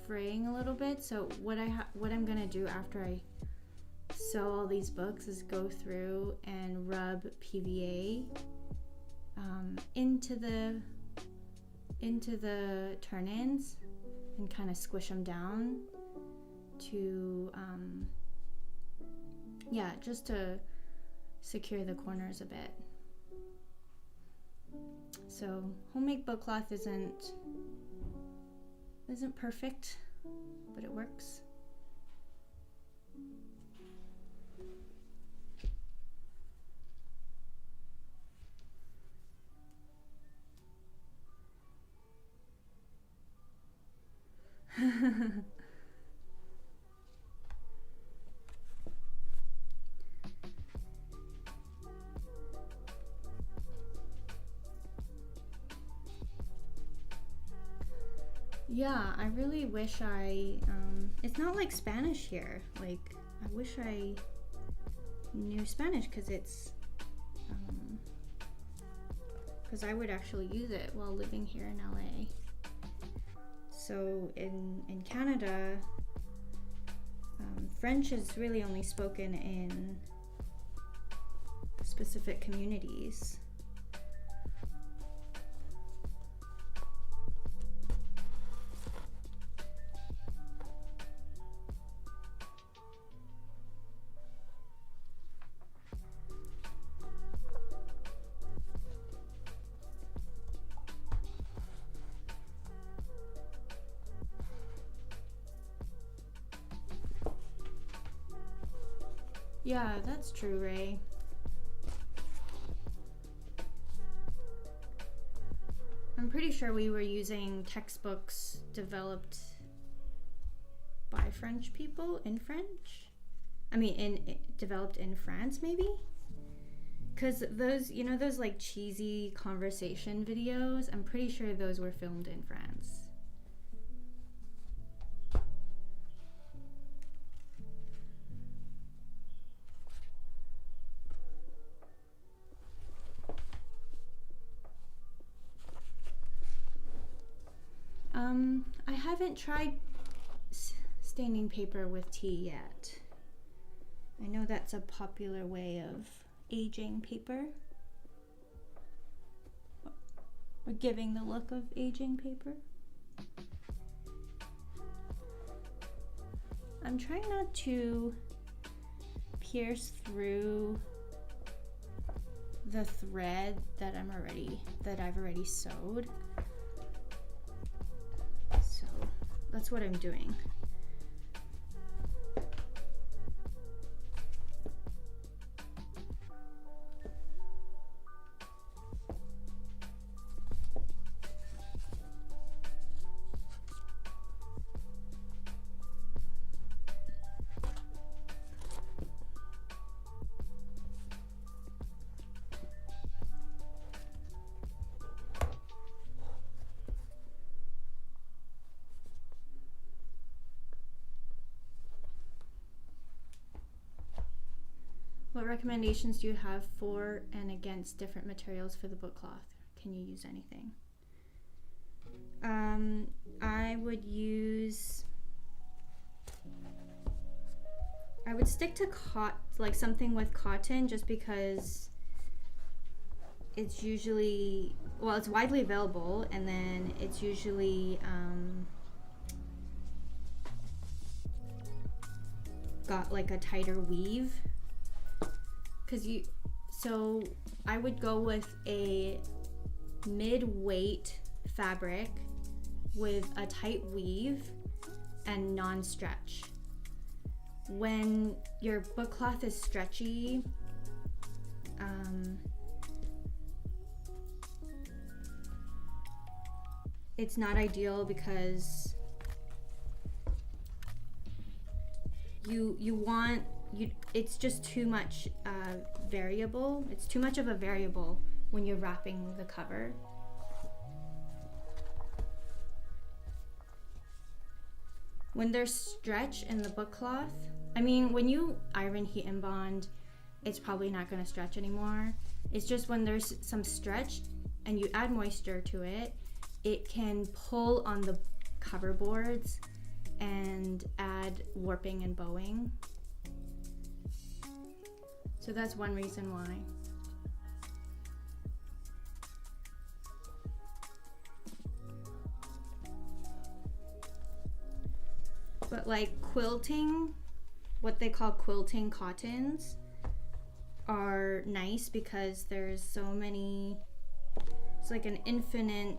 fraying a little bit. So what I'm gonna do after I sew all these books is go through and rub PVA into the turn-ins and kind of squish them down to just to secure the corners a bit. So homemade book cloth isn't perfect, but it works. Yeah, I really wish it's not like Spanish here. Like, I wish I knew Spanish because I would actually use it while living here in LA. So in Canada, French is really only spoken in specific communities. Yeah, that's true, Ray. I'm pretty sure we were using textbooks developed by French people in French. I mean, developed in France, maybe? Because those, those like cheesy conversation videos, I'm pretty sure those were filmed in France. I haven't tried staining paper with tea yet. I know that's a popular way of aging paper, or giving the look of aging paper. I'm trying not to pierce through the thread that I've already sewed. So that's what I'm doing. What recommendations do you have for and against different materials for the book cloth? Can you use anything? I would stick to like something with cotton, just because it's usually, well, it's widely available, and then it's usually got like a tighter weave. So I would go with a mid-weight fabric with a tight weave and non-stretch. When your book cloth is stretchy, it's not ideal, because it's just too much variable. It's too much of a variable when you're wrapping the cover. When there's stretch in the book cloth, I mean, when you iron, heat, and bond, it's probably not going to stretch anymore. It's just when there's some stretch and you add moisture to it, it can pull on the cover boards and add warping and bowing. So that's one reason why. But like quilting, what they call quilting cottons are nice because there's so many, it's like an infinite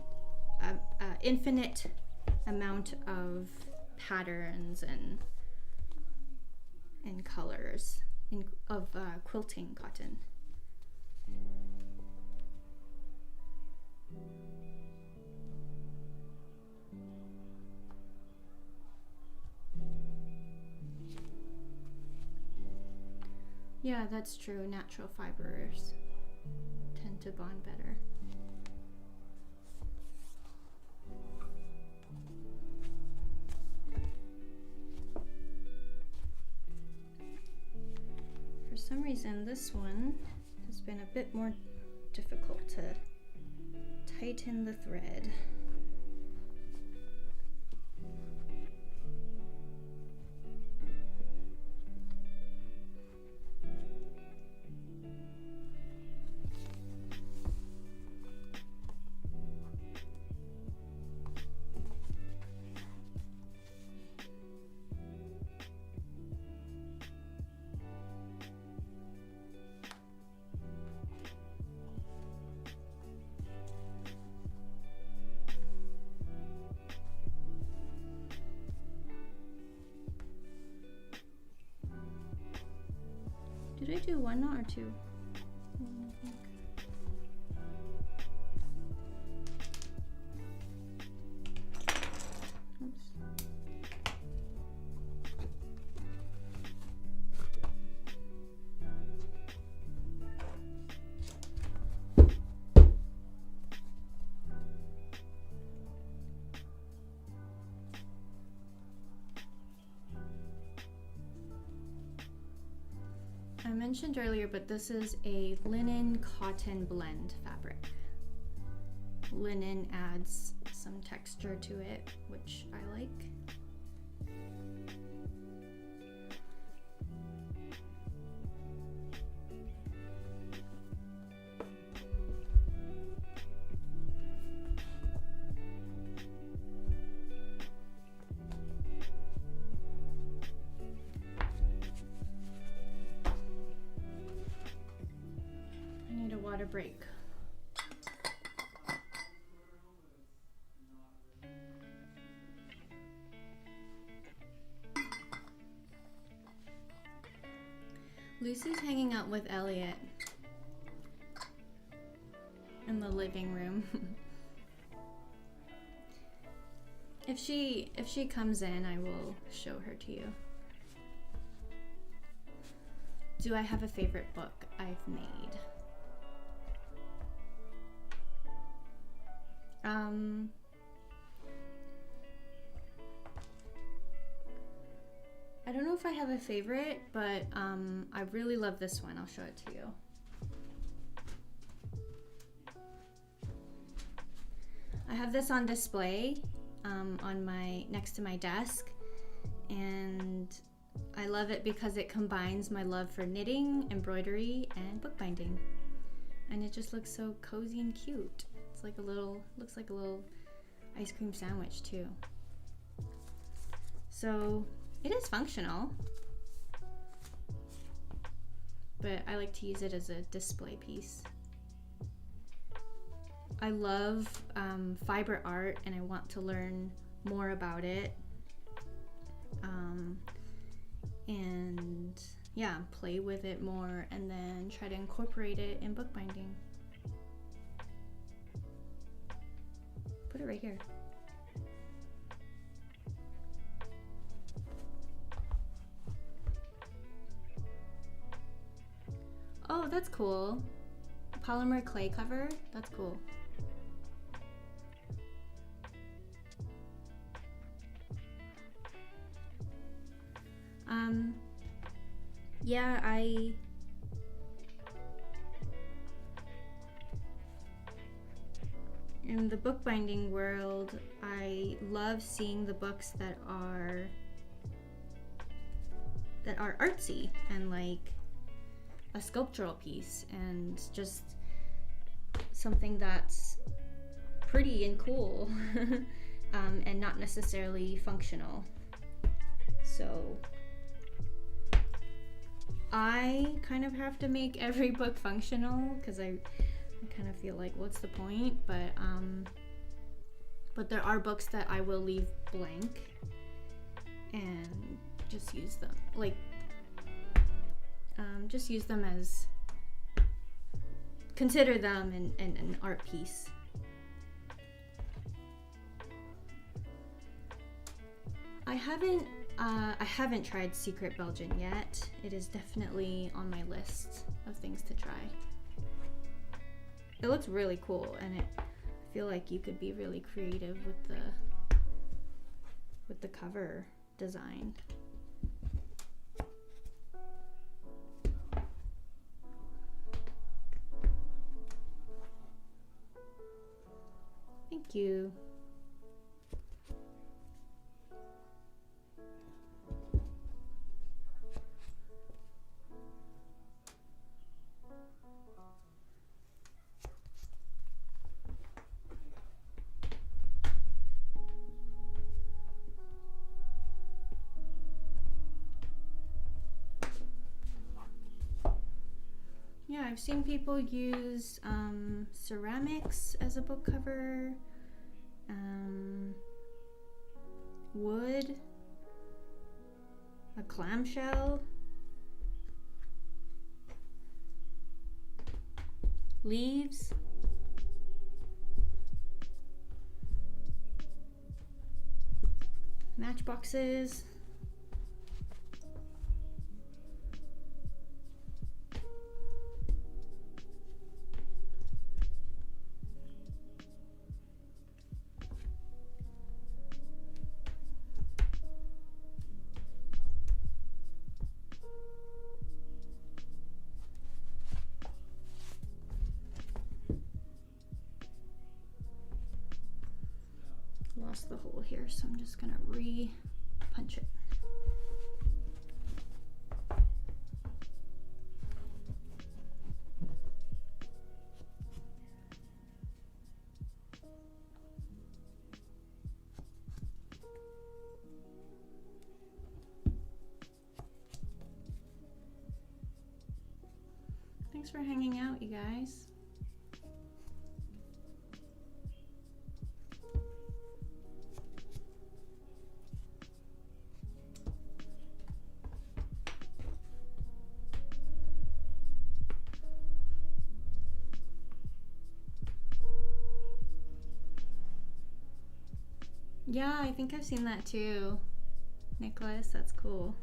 amount of patterns and colors of quilting cotton. Yeah, that's true. Natural fibers tend to bond better. For some reason, this one has been a bit more difficult to tighten the thread. Did I do one knot or two? I think. Oops. I mentioned earlier, but this is a linen cotton blend fabric. Linen adds some texture to it, which I like. Water break. Lucy's hanging out with Elliot in the living room. If she comes in, I will show her to you. Do I have a favorite book I've made? I don't know if I have a favorite, but I really love this one. I'll show it to you. I have this on display on next to my desk, and I love it because it combines my love for knitting, embroidery, and bookbinding, and it just looks so cozy and cute. It's like looks like a little ice cream sandwich too. So it is functional, but I like to use it as a display piece. I love fiber art, and I want to learn more about it. And yeah, play with it more, and then try to incorporate it in bookbinding. Put it right here. Oh, that's cool. Polymer clay cover. That's cool. Yeah, in the bookbinding world, I love seeing the books that are artsy and like a sculptural piece and just something that's pretty and cool and not necessarily functional. So I kind of have to make every book functional because I kind of feel like what's the point, but there are books that I will leave blank and just use them just use them as, consider them an art piece. I haven't tried Secret Belgian yet. It is definitely on my list of things to try. It looks really cool, and I feel like you could be really creative with the cover design. Thank you. Yeah, I've seen people use ceramics as a book cover, wood, a clamshell, leaves, matchboxes. Lost the hole here, so I'm just gonna re-punch it. Thanks for hanging out, you guys. Yeah, I think I've seen that too, Nicholas. That's cool.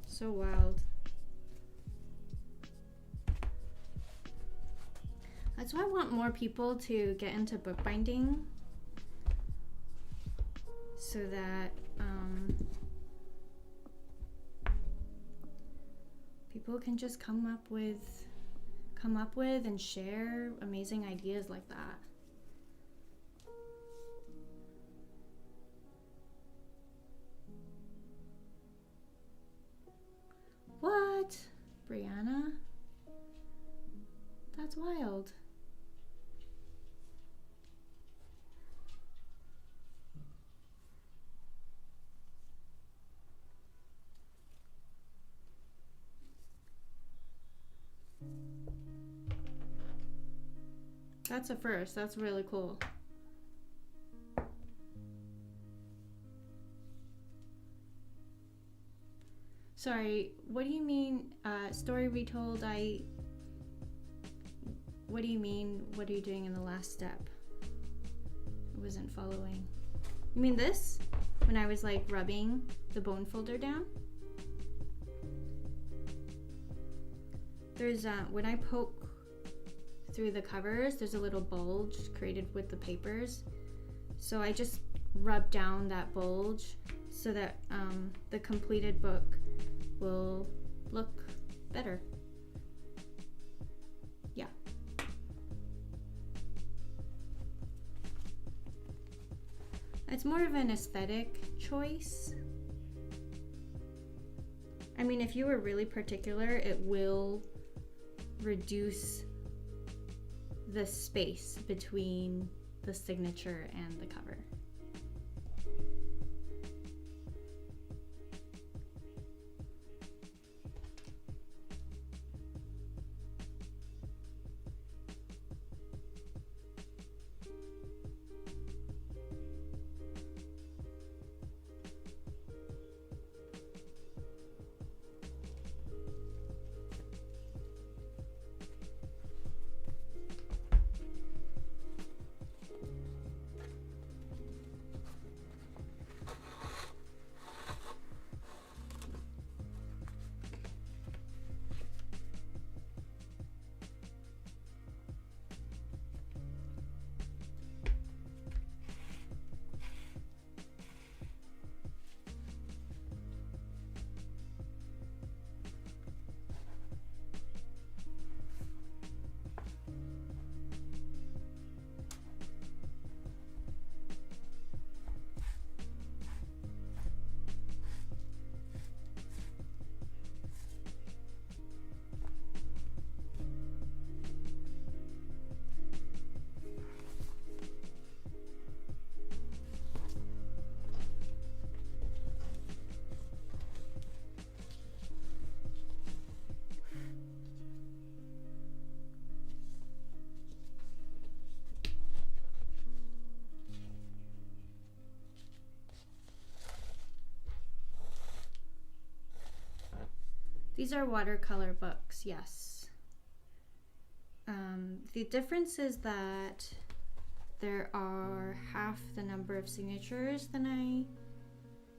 So wild. That's why I want more people to get into bookbinding, so that people can just come up with and share amazing ideas like that. What? Brianna? That's wild. That's a first. That's really cool. Sorry, what do you mean, story retold? What do you mean, what are you doing in the last step? I wasn't following. You mean this? When I was like rubbing the bone folder down? There's, when I poke through the covers, there's a little bulge created with the papers. So I just rub down that bulge so that the completed book will look better. Yeah. It's more of an aesthetic choice. I mean, if you were really particular, it will reduce the space between the signature and the cover. These are watercolor books, yes. The difference is that there are half the number of signatures than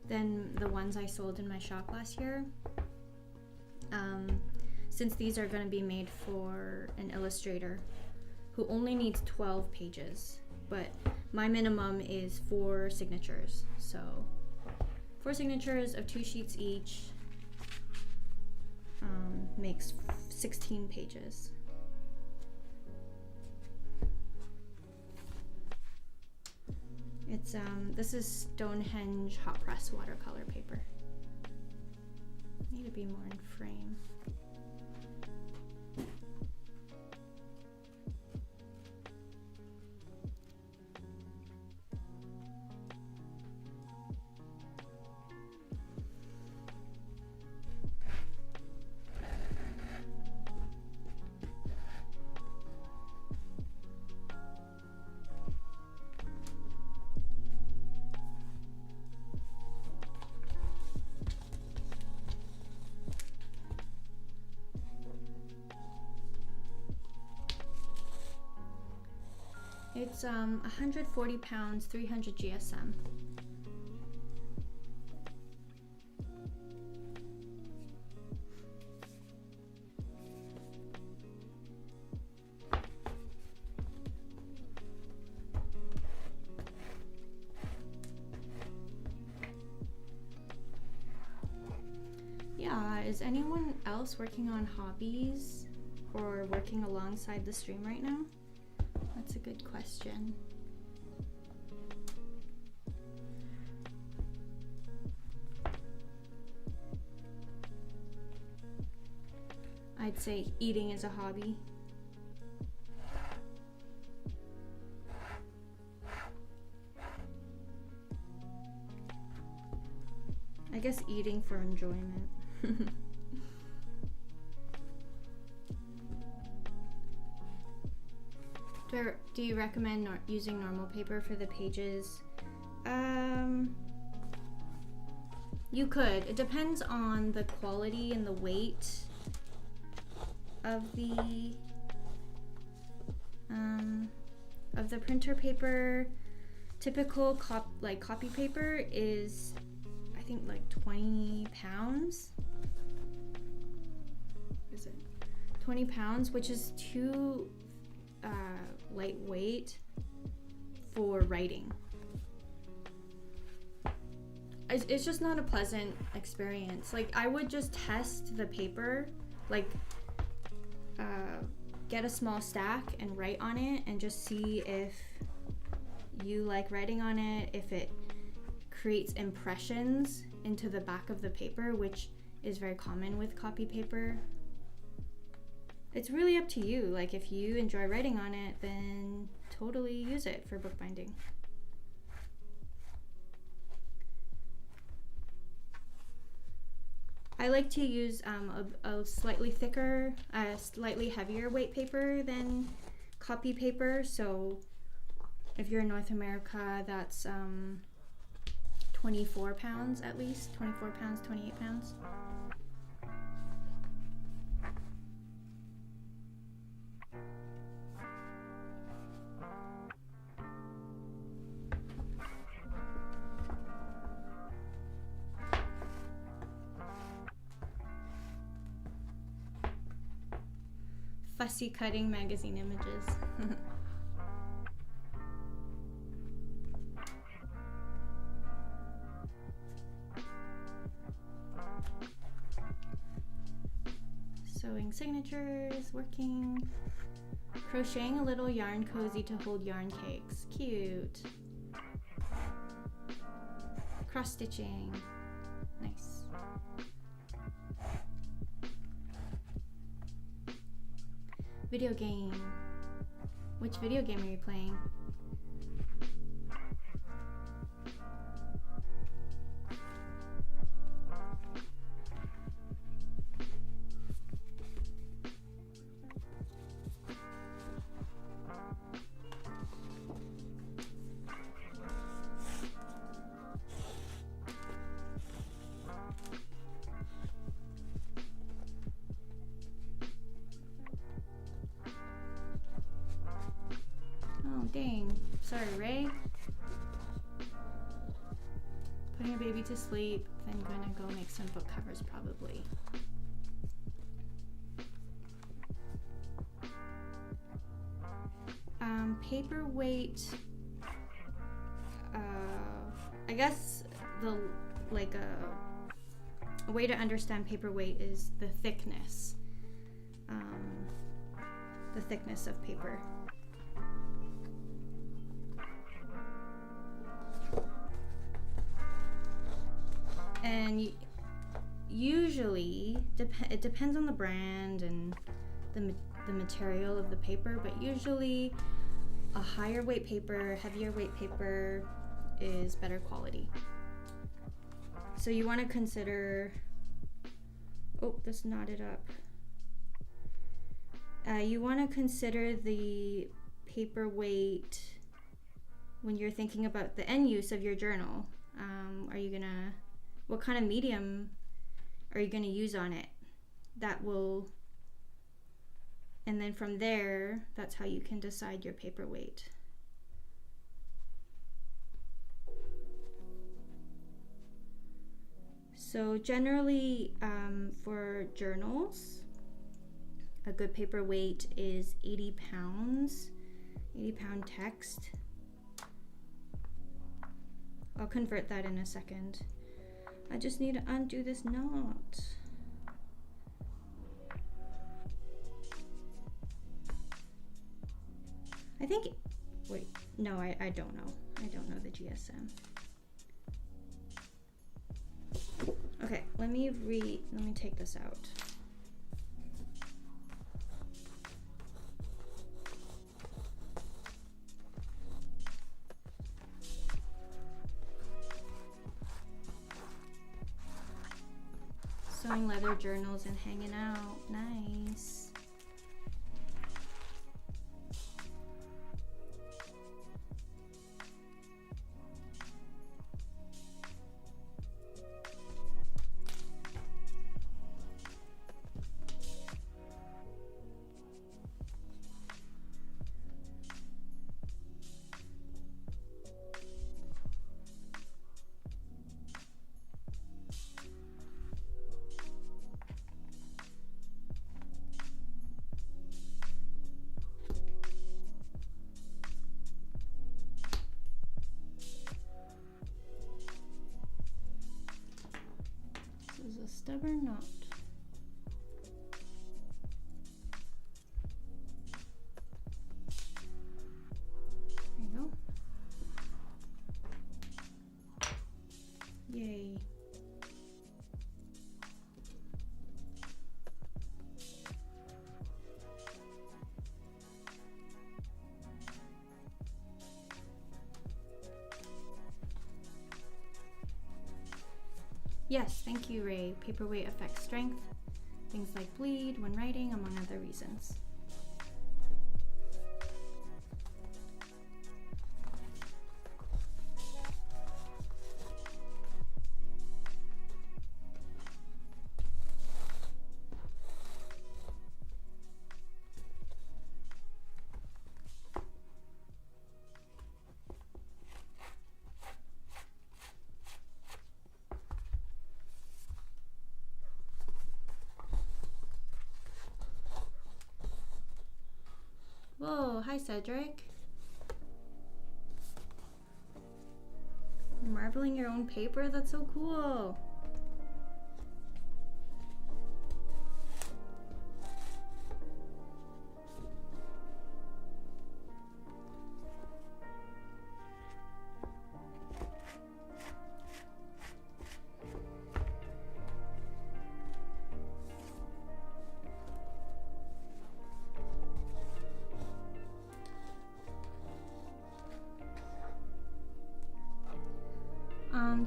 the ones I sold in my shop last year. Since these are going to be made for an illustrator who only needs 12 pages, but my minimum is 4 signatures. So 4 signatures of 2 sheets each makes 16 pages. It's this is Stonehenge hot press watercolor paper. Need to be more in frame. It's 140 pounds, 300 GSM. Yeah, is anyone else working on hobbies or working alongside the stream right now? That's a good question. I'd say eating is a hobby. I guess eating for enjoyment. Do you recommend using normal paper for the pages? You could. It depends on the quality and the weight of the printer paper. Typical copy paper is, I think, like 20 pounds. Is it 20 pounds, which is too lightweight for writing. it's just not a pleasant experience. Like, I would just test the paper, like get a small stack and write on it and just see if you like writing on it, if it creates impressions into the back of the paper, which is very common with copy paper. It's really up to you. Like, if you enjoy writing on it, then totally use it for bookbinding. I like to use a slightly thicker, slightly heavier weight paper than copy paper. So if you're in North America, that's 24 pounds at least, 24 pounds, 28 pounds. Fussy cutting magazine images. Sewing signatures, working. Crocheting a little yarn cozy to hold yarn cakes. Cute. Cross stitching. Nice. Video game. Which video game are you playing? Oh, dang. Sorry, Ray. Putting your baby to sleep, then gonna go make some book covers probably. Paperweight. I guess a way to understand paperweight is the thickness. The thickness of paper. And usually, it depends on the brand and the material of the paper, but usually a higher weight paper, heavier weight paper is better quality. So you want to consider, oh, this knotted up. You want to consider the paper weight when you're thinking about the end use of your journal. What kind of medium are you going to use on it? And then from there, that's how you can decide your paper weight. So generally, for journals, a good paper weight is 80 pounds, 80-pound text. I'll convert that in a second. I just need to undo this knot. I think, wait, no, I don't know. I don't know the GSM. Okay, let me take this out. Sewing leather journals and hanging out. Nice. stubborn knot. There you go. Yay. Yes, thank you, Ray. Paperweight affects strength, things like bleed when writing, among other reasons. Whoa, hi Cedric. You're marbling your own paper? That's so cool.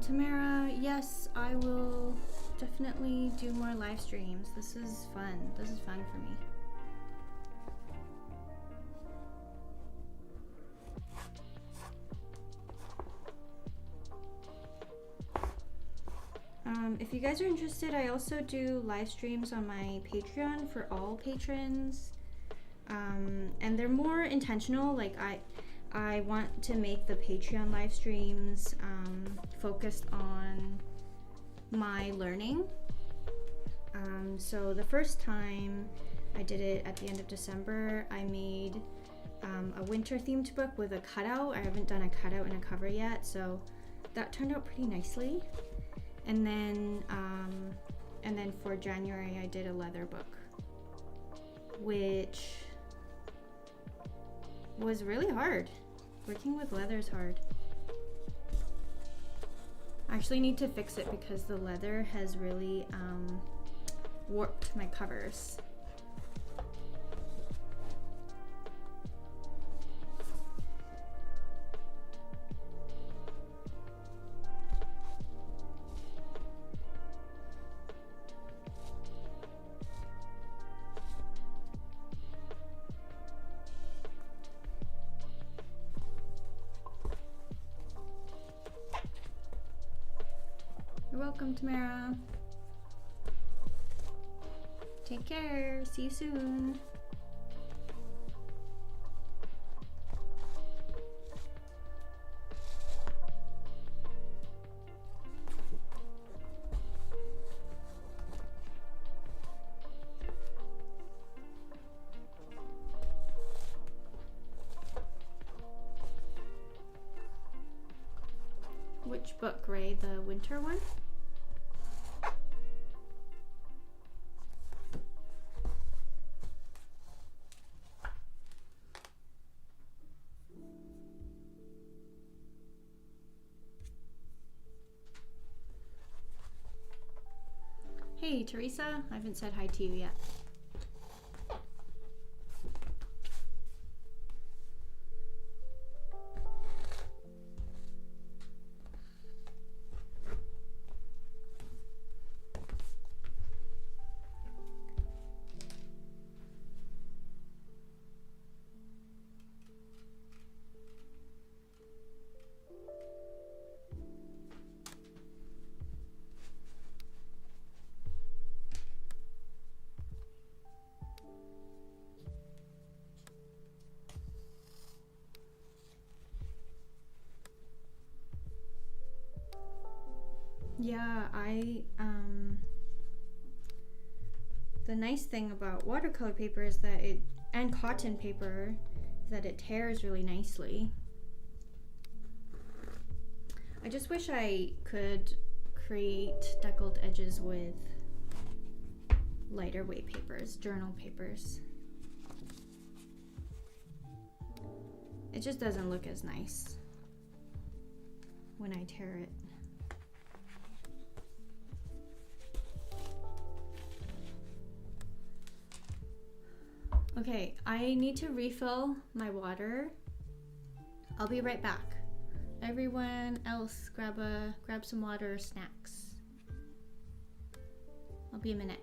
Tamara, yes, I will definitely do more live streams. This is fun. This is fun for me. If you guys are interested, I also do live streams on my Patreon for all patrons. And they're more intentional. Like I want to make the Patreon live streams focused on my learning. So the first time I did it at the end of December, I made a winter themed book with a cutout. I haven't done a cutout and a cover yet, so that turned out pretty nicely. And then for January, I did a leather book, which was really hard. Working with leather is hard. I actually need to fix it because the leather has really warped my covers. You're welcome, Tamara. Take care. See you soon. Which book, Ray? The winter one? Hey, Teresa. I haven't said hi to you yet. Yeah, the nice thing about watercolor paper is that and cotton paper, is that it tears really nicely. I just wish I could create deckled edges with lighter weight papers, journal papers. It just doesn't look as nice when I tear it. Okay, I need to refill my water. I'll be right back. Everyone else, grab some water or snacks. I'll be a minute.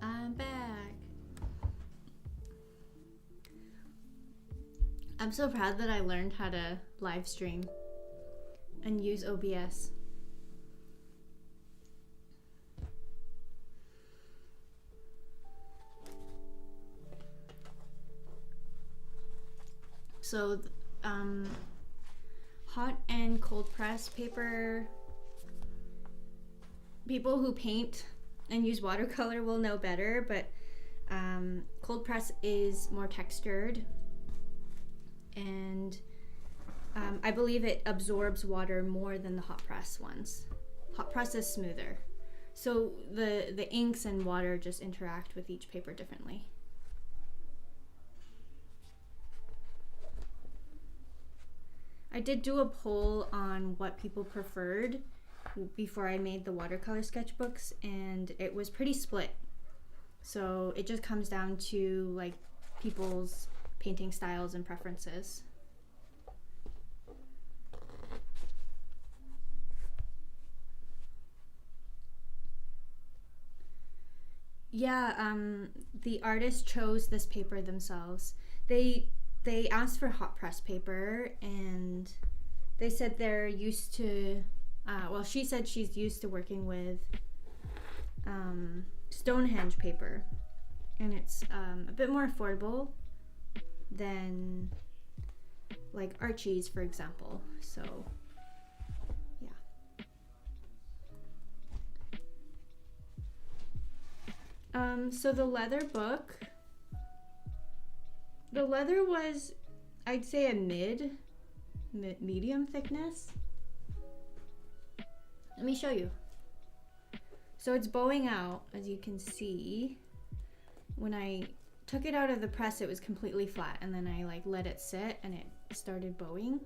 I'm back. I'm so proud that I learned how to live stream and use OBS. So, hot and cold press paper, people who paint and use watercolor will know better, but cold press is more textured, and I believe it absorbs water more than the hot press ones. Hot press is smoother, so the inks and water just interact with each paper differently. I did do a poll on what people preferred before I made the watercolor sketchbooks, and it was pretty split. So it just comes down to like people's painting styles and preferences. Yeah, the artist chose this paper themselves. They asked for hot press paper, and they said they're used to, well, she said she's used to working with Stonehenge paper, and it's a bit more affordable than like Archie's, for example. So yeah. So the leather book, the leather was, I'd say, a medium thickness. Let me show you. So it's bowing out, as you can see. When I took it out of the press, it was completely flat, and then I like let it sit and it started bowing,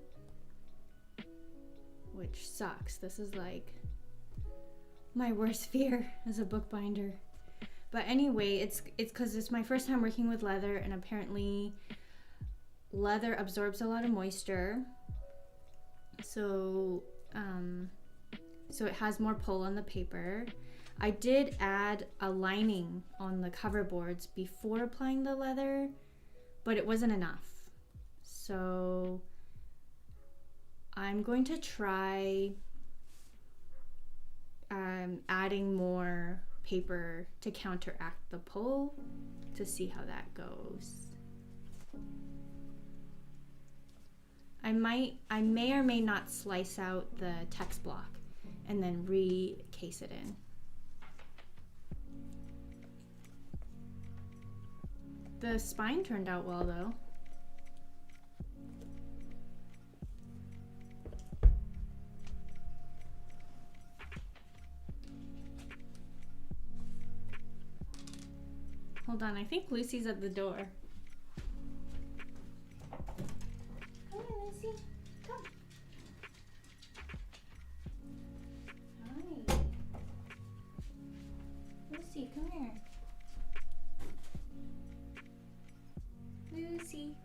which sucks. This is like my worst fear as a bookbinder. But anyway, it's because it's my first time working with leather, and apparently leather absorbs a lot of moisture. So so it has more pull on the paper. I did add a lining on the cover boards before applying the leather, but it wasn't enough. So I'm going to try adding more paper to counteract the pull to see how that goes. I may or may not slice out the text block and then re-case it in. The spine turned out well though. Hold on, I think Lucy's at the door. Come here, Lucy. Come. Hi. Lucy, come here. Lucy.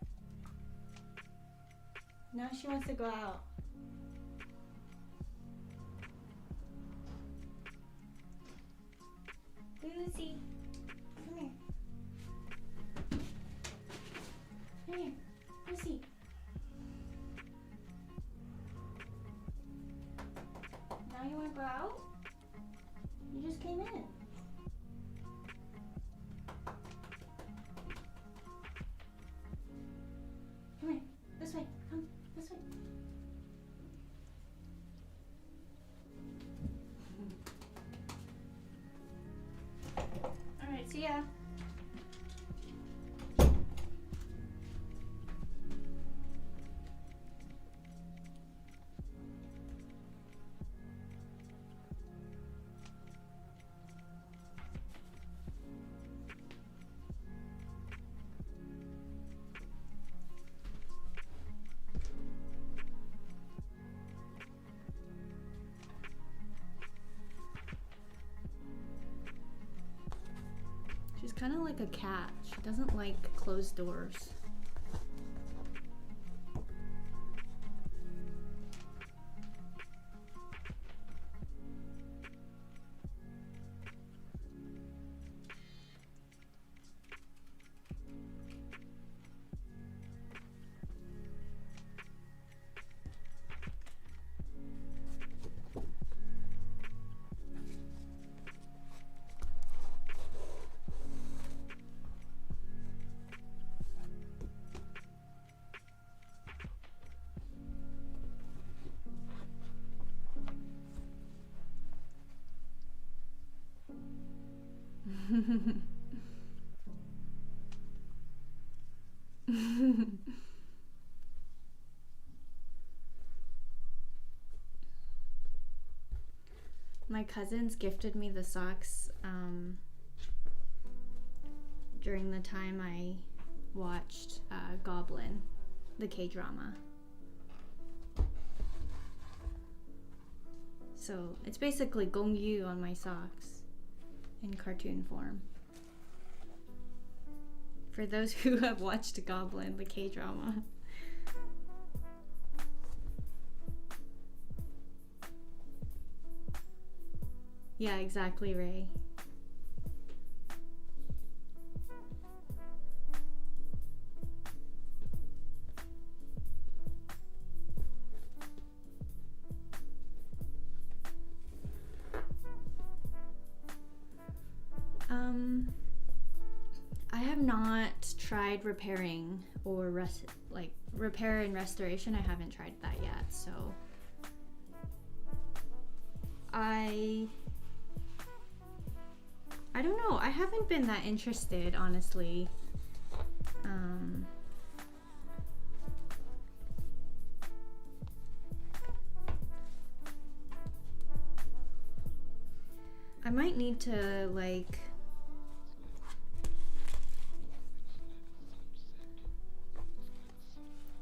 Now she wants to go out. Lucy, come here. Come here, Lucy. Now you want to go out? You just came in. Come here, this way, come, this way. All right, see ya. She's kind of like a cat. She doesn't like closed doors. My cousins gifted me the socks during the time I watched Goblin, the K-drama. So it's basically Gong Yu on my socks in cartoon form. For those who have watched Goblin, the K-drama. Yeah, exactly, Ray. I have not tried repairing or repair and restoration. I haven't tried that yet, so I don't know. I haven't been that interested, honestly. I might need to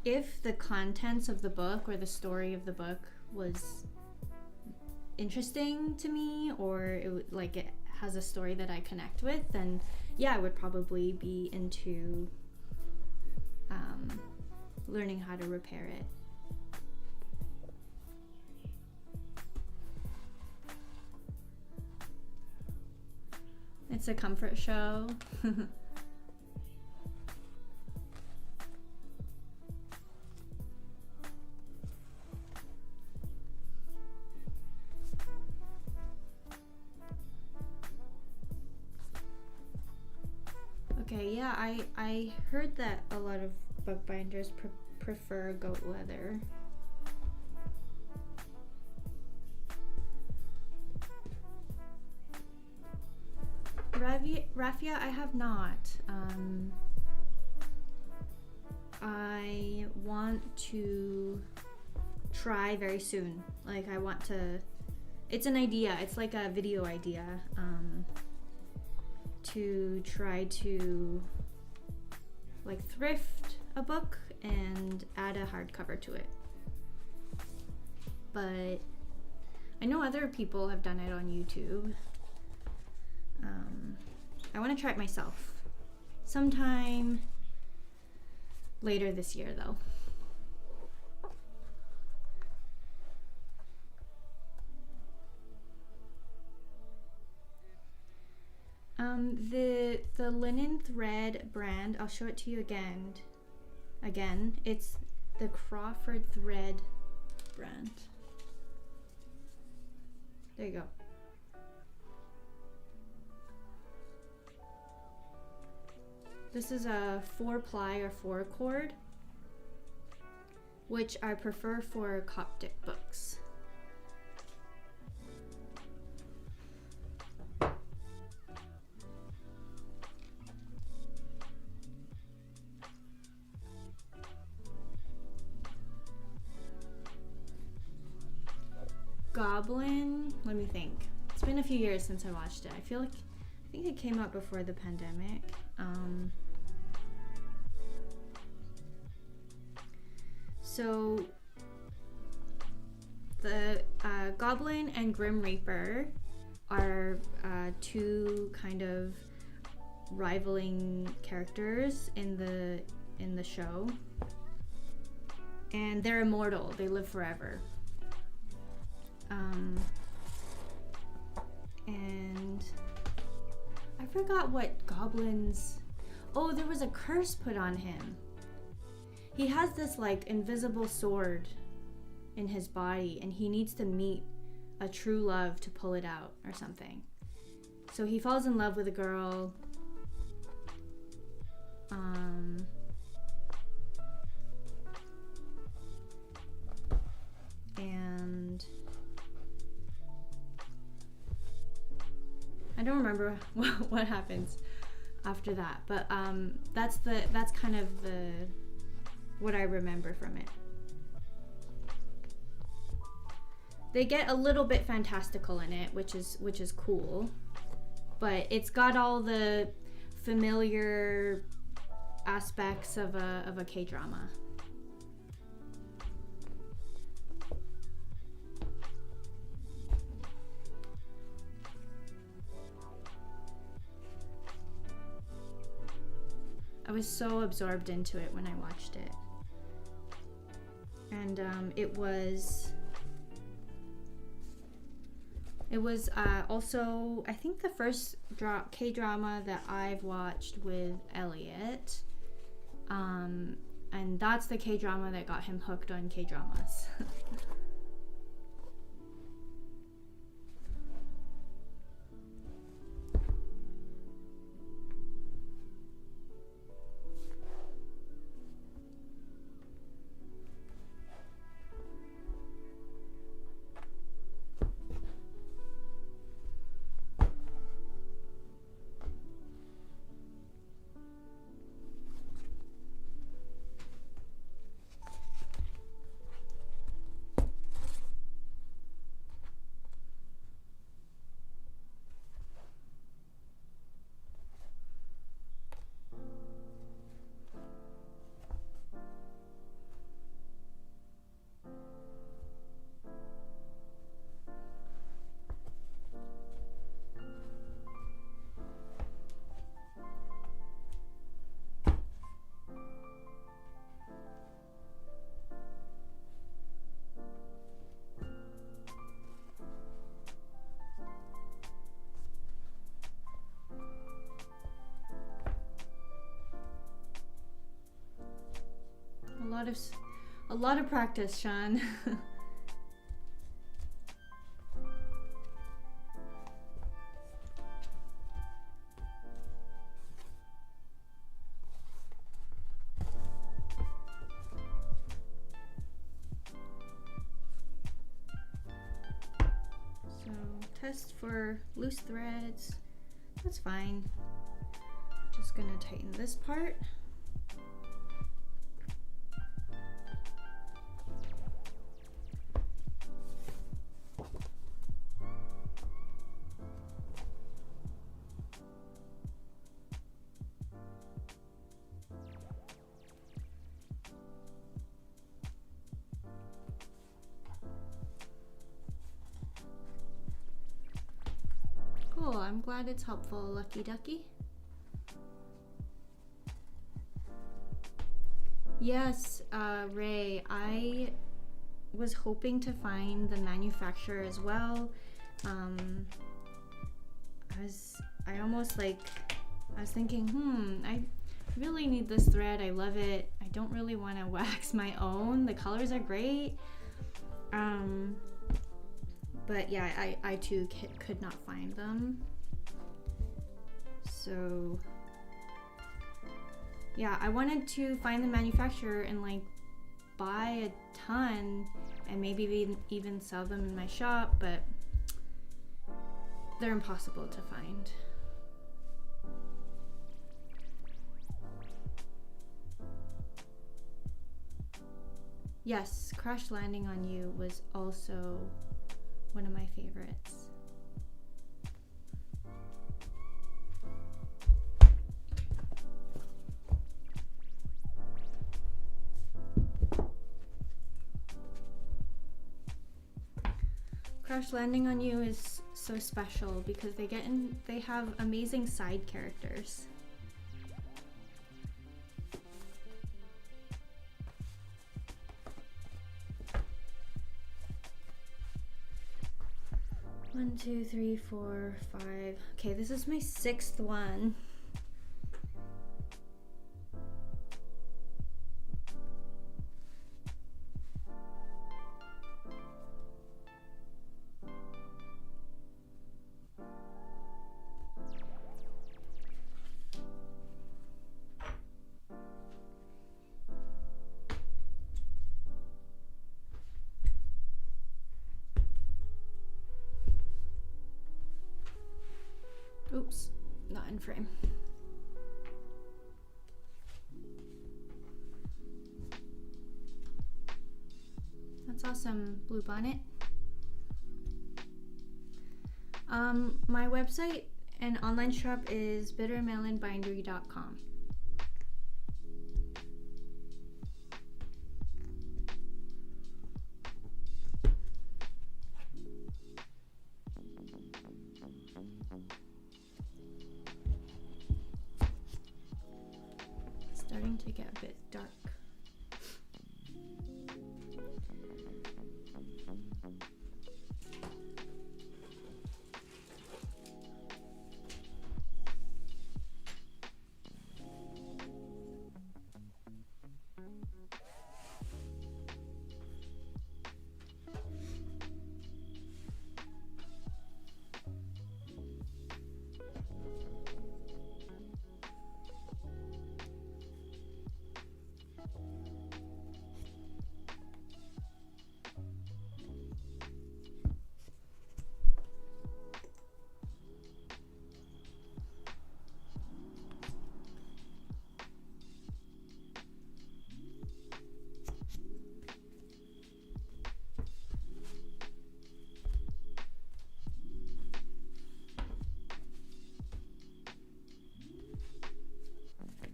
if the contents of the book or the story of the book was interesting to me, or it has a story that I connect with, then yeah, I would probably be into learning how to repair it. It's a comfort show. Okay, yeah, I heard that a lot of bookbinders prefer goat leather. Raffia, I have not. I want to try very soon. Like I want to, it's an idea, it's like a video idea, to try to like thrift a book and add a hardcover to it. But I know other people have done it on YouTube. I want to try it myself sometime later this year though. The linen thread brand, I'll show it to you again. It's the Crawford thread brand. There you go. This is a 4-ply or 4-cord, which I prefer for Coptic books. Goblin, let me think. It's been a few years since I watched it. I think it came out before the pandemic. So the Goblin and Grim Reaper are two kind of rivaling characters in the show, and they're immortal. They live forever. And I forgot what Goblin's... Oh, there was a curse put on him. He has this like invisible sword in his body, and he needs to meet a true love to pull it out or something. So he falls in love with a girl. And I don't remember what happens after that, but that's kind of what I remember from it. They get a little bit fantastical in it, which is cool, but it's got all the familiar aspects of a K-drama. I was so absorbed into it when I watched it. And it was also, I think, the first K-drama that I've watched with Elliot. And that's the K-drama that got him hooked on K-dramas. A lot of practice, Sean. So, test for loose threads. That's fine. Just gonna tighten this part. I'm glad it's helpful, Lucky Ducky. Yes, Ray, I was hoping to find the manufacturer as well. I almost like, I was thinking, I really need this thread. I love it. I don't really want to wax my own. The colors are great. But yeah, I too could not find them. So yeah, I wanted to find the manufacturer and like buy a ton and maybe even sell them in my shop, but they're impossible to find. Yes, Crash Landing on You was also one of my favorites. Crash Landing on You is so special because they have amazing side characters. One, two, three, four, five. Okay, this is my 6th one. Oops, not in frame. That's awesome, Blue Bonnet. My website and online shop is bittermelonbindery.com. Starting to get a bit dark.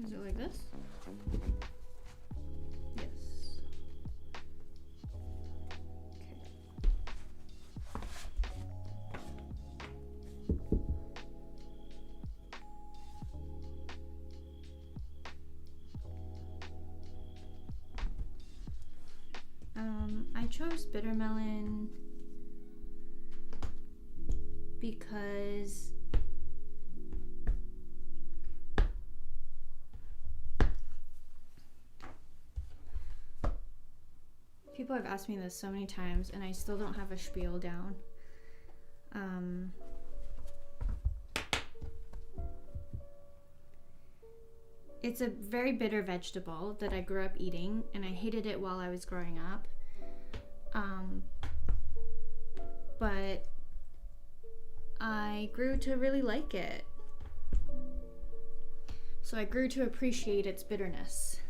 Is it like this? Yes. Okay. I chose bitter melon because people have asked me this so many times and I still don't have a spiel down. It's a very bitter vegetable that I grew up eating and I hated it while I was growing up. But I grew to really like it. So I grew to appreciate its bitterness.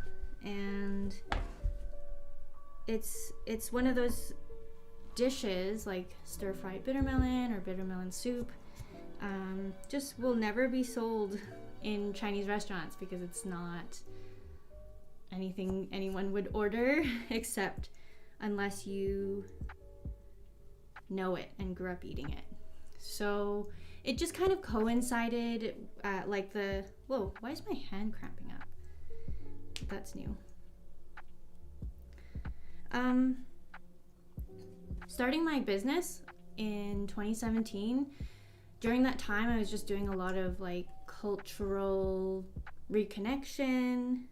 And it's one of those dishes like stir-fried bitter melon or bitter melon soup just will never be sold in Chinese restaurants because it's not anything anyone would order except unless you know it and grew up eating it. So it just kind of coincided like the, whoa, why is my hand cramping up? That's new. Starting my business in 2017, during that time I was just doing a lot of like cultural reconnection,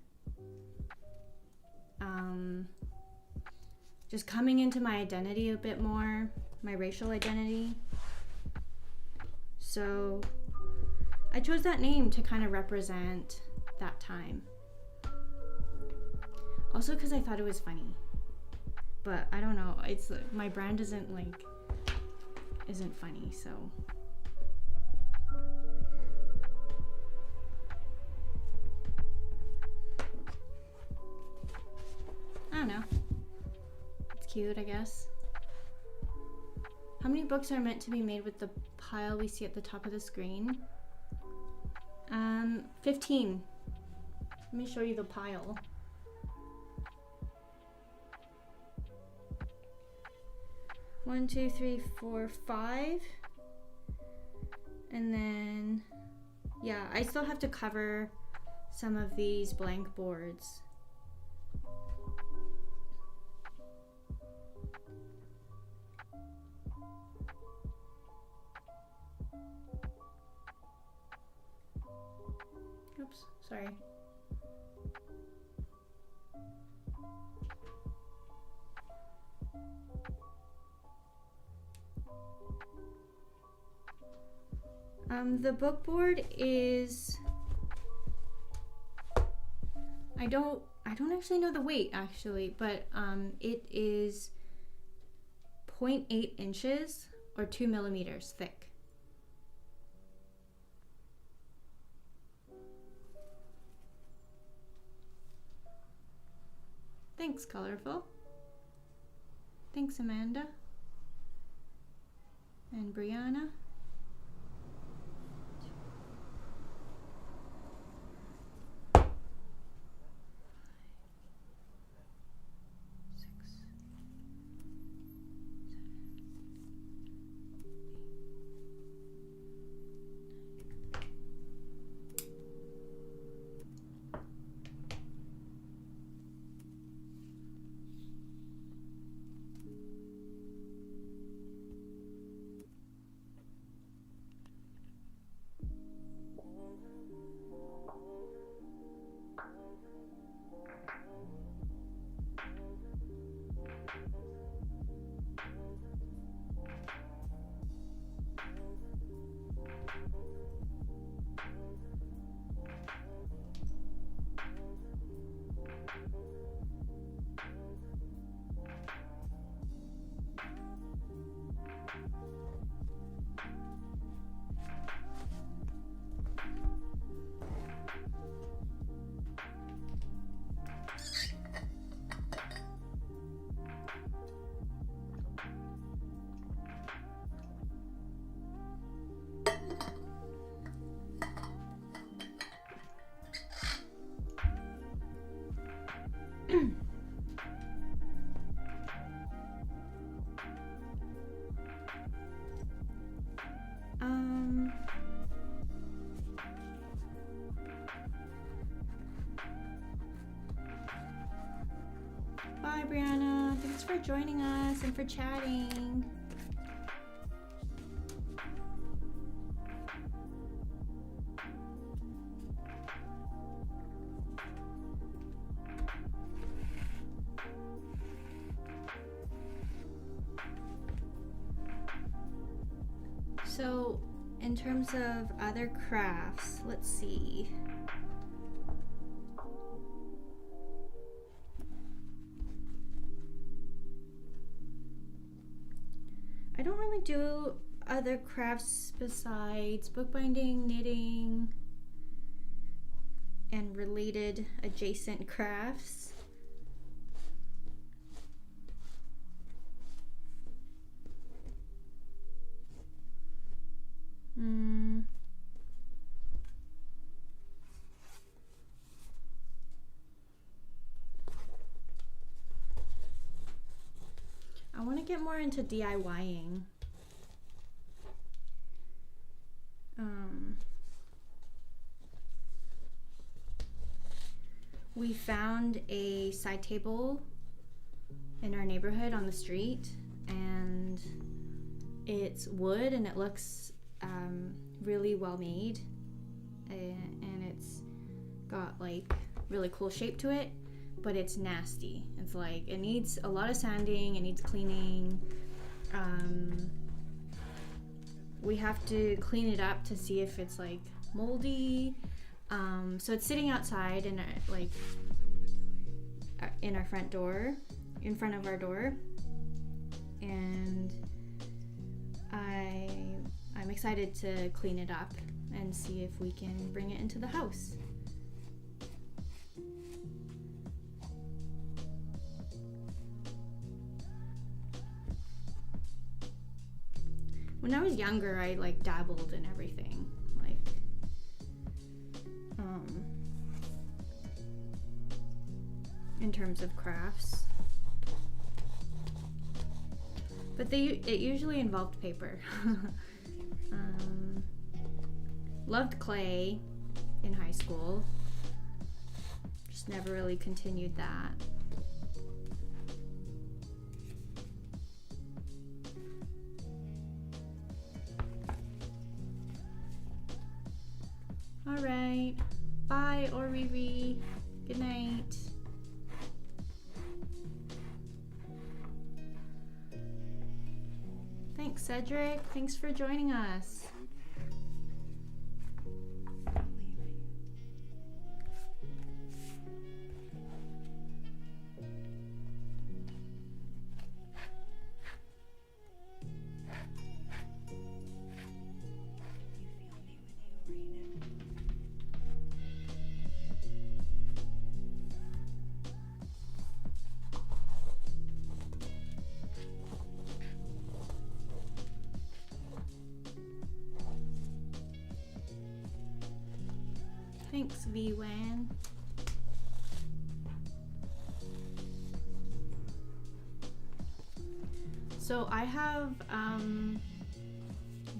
just coming into my identity a bit more, my racial identity. So I chose that name to kind of represent that time. Also because I thought it was funny. But I don't know, it's my brand isn't funny, so. I don't know. It's cute, I guess. How many books are meant to be made with the pile we see at the top of the screen? 15. Let me show you the pile. One, two, three, four, 5. And then, yeah, I still have to cover some of these blank boards. Oops, sorry. The book board is, I don't actually know the weight actually, but it is 0.8 inches or 2 millimeters thick. Thanks, Colorful. Thanks, Amanda and Brianna. Bye, Brianna. Thanks for joining us and for chatting. So, in terms of other crafts, let's see. I don't really do other crafts besides bookbinding, knitting, and related adjacent crafts. I want to get more into DIYing. we found a side table in our neighborhood on the street, and it's wood and it looks really well made, and it's got like really cool shape to it, but it's nasty. It's like it needs a lot of sanding, it needs cleaning. We have to clean it up to see if it's like moldy. So it's sitting outside in our front door, in front of our door, and I'm excited to clean it up and see if we can bring it into the house. When I was younger, I like dabbled in everything, like in terms of crafts, but it usually involved paper. Loved clay in high school, just never really continued that. All right, bye, Oriri. Good night. Thanks, Cedric. Thanks for joining us. Thanks, V-Wan. So I have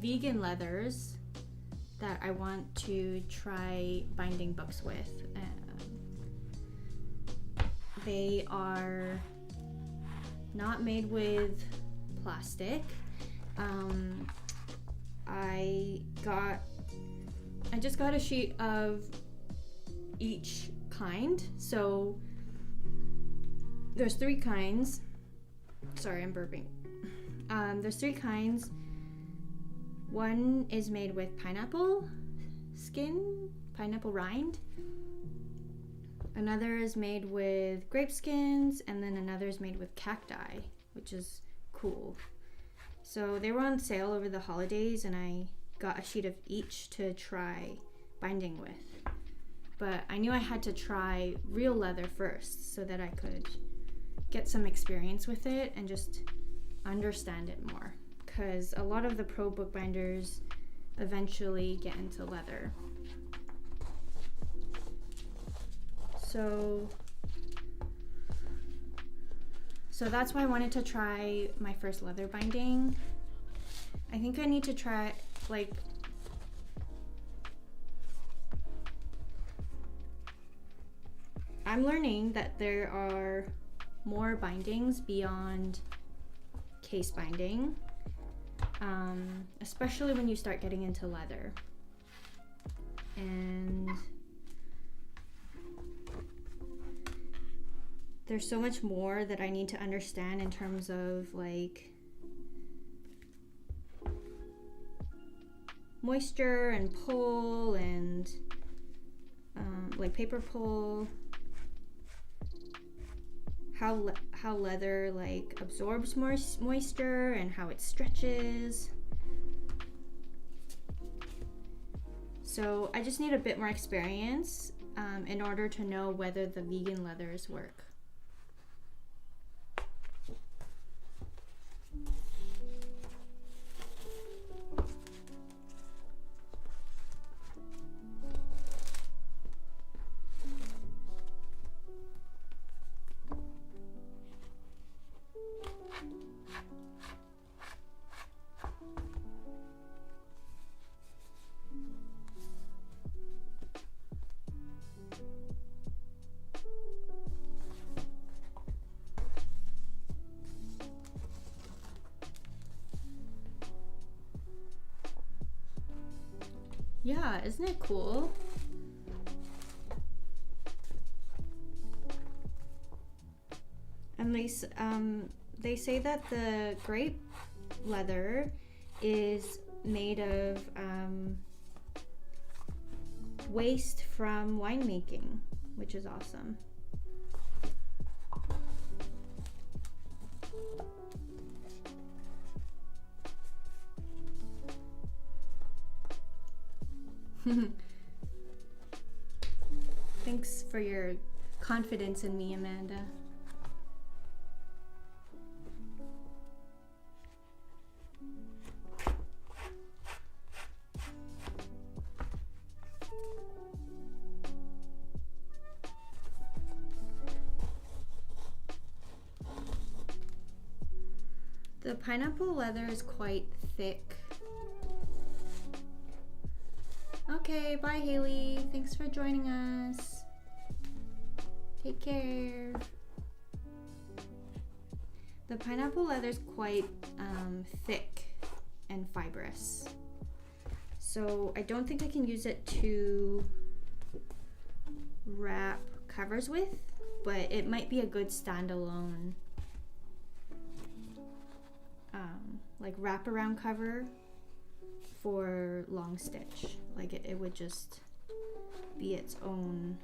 vegan leathers that I want to try binding books with. They are not made with plastic. I just got a sheet of each kind. So there's 3 kinds. Sorry, I'm burping. There's 3 kinds. One is made with pineapple skin, pineapple rind. Another is made with grape skins, and then another is made with cacti, which is cool. So they were on sale over the holidays, and I got a sheet of each to try binding with. But I knew I had to try real leather first so that I could get some experience with it and just understand it more. Because a lot of the pro bookbinders eventually get into leather. So that's why I wanted to try my first leather binding. I think I need to try, like, I'm learning that there are more bindings beyond case binding, especially when you start getting into leather. And there's so much more that I need to understand in terms of like moisture and pull and like paper pull, how leather like absorbs moisture and how it stretches. So I just need a bit more experience in order to know whether the vegan leathers work. Yeah, isn't it cool? And they say that the grape leather is made of waste from winemaking, which is awesome. Thanks for your confidence in me, Amanda. The pineapple leather is quite thick. Okay, bye Haley. Thanks for joining us. Take care. The pineapple leather is quite thick and fibrous. So I don't think I can use it to wrap covers with, but it might be a good standalone like wraparound cover for long stitch. Like it would just be its own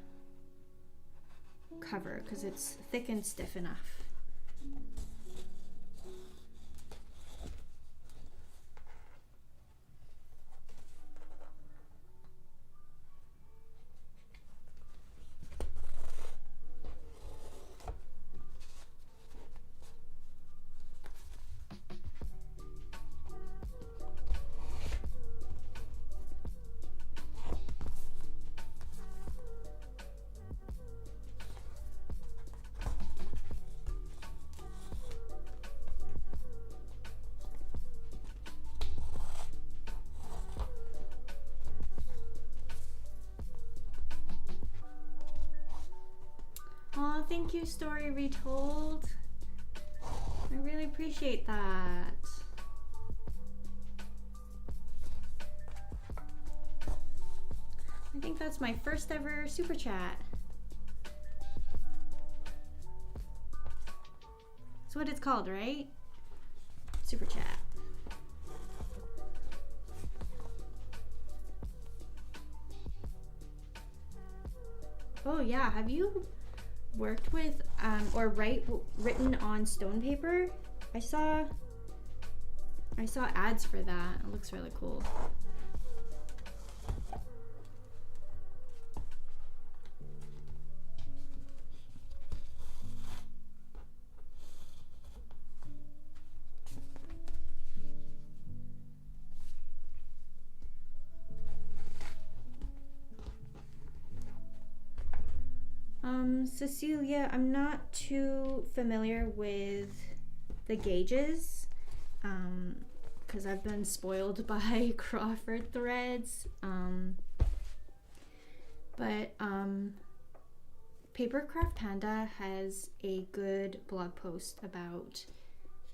cover because it's thick and stiff enough. Aw, thank you, Story Retold. I really appreciate that. I think that's my first ever super chat. That's what it's called, right? Super chat. Oh yeah, have you worked with or written on stone paper? I saw ads for that. It looks really cool. Cecilia, I'm not too familiar with the gauges because I've been spoiled by Crawford threads. But Papercraft Panda has a good blog post about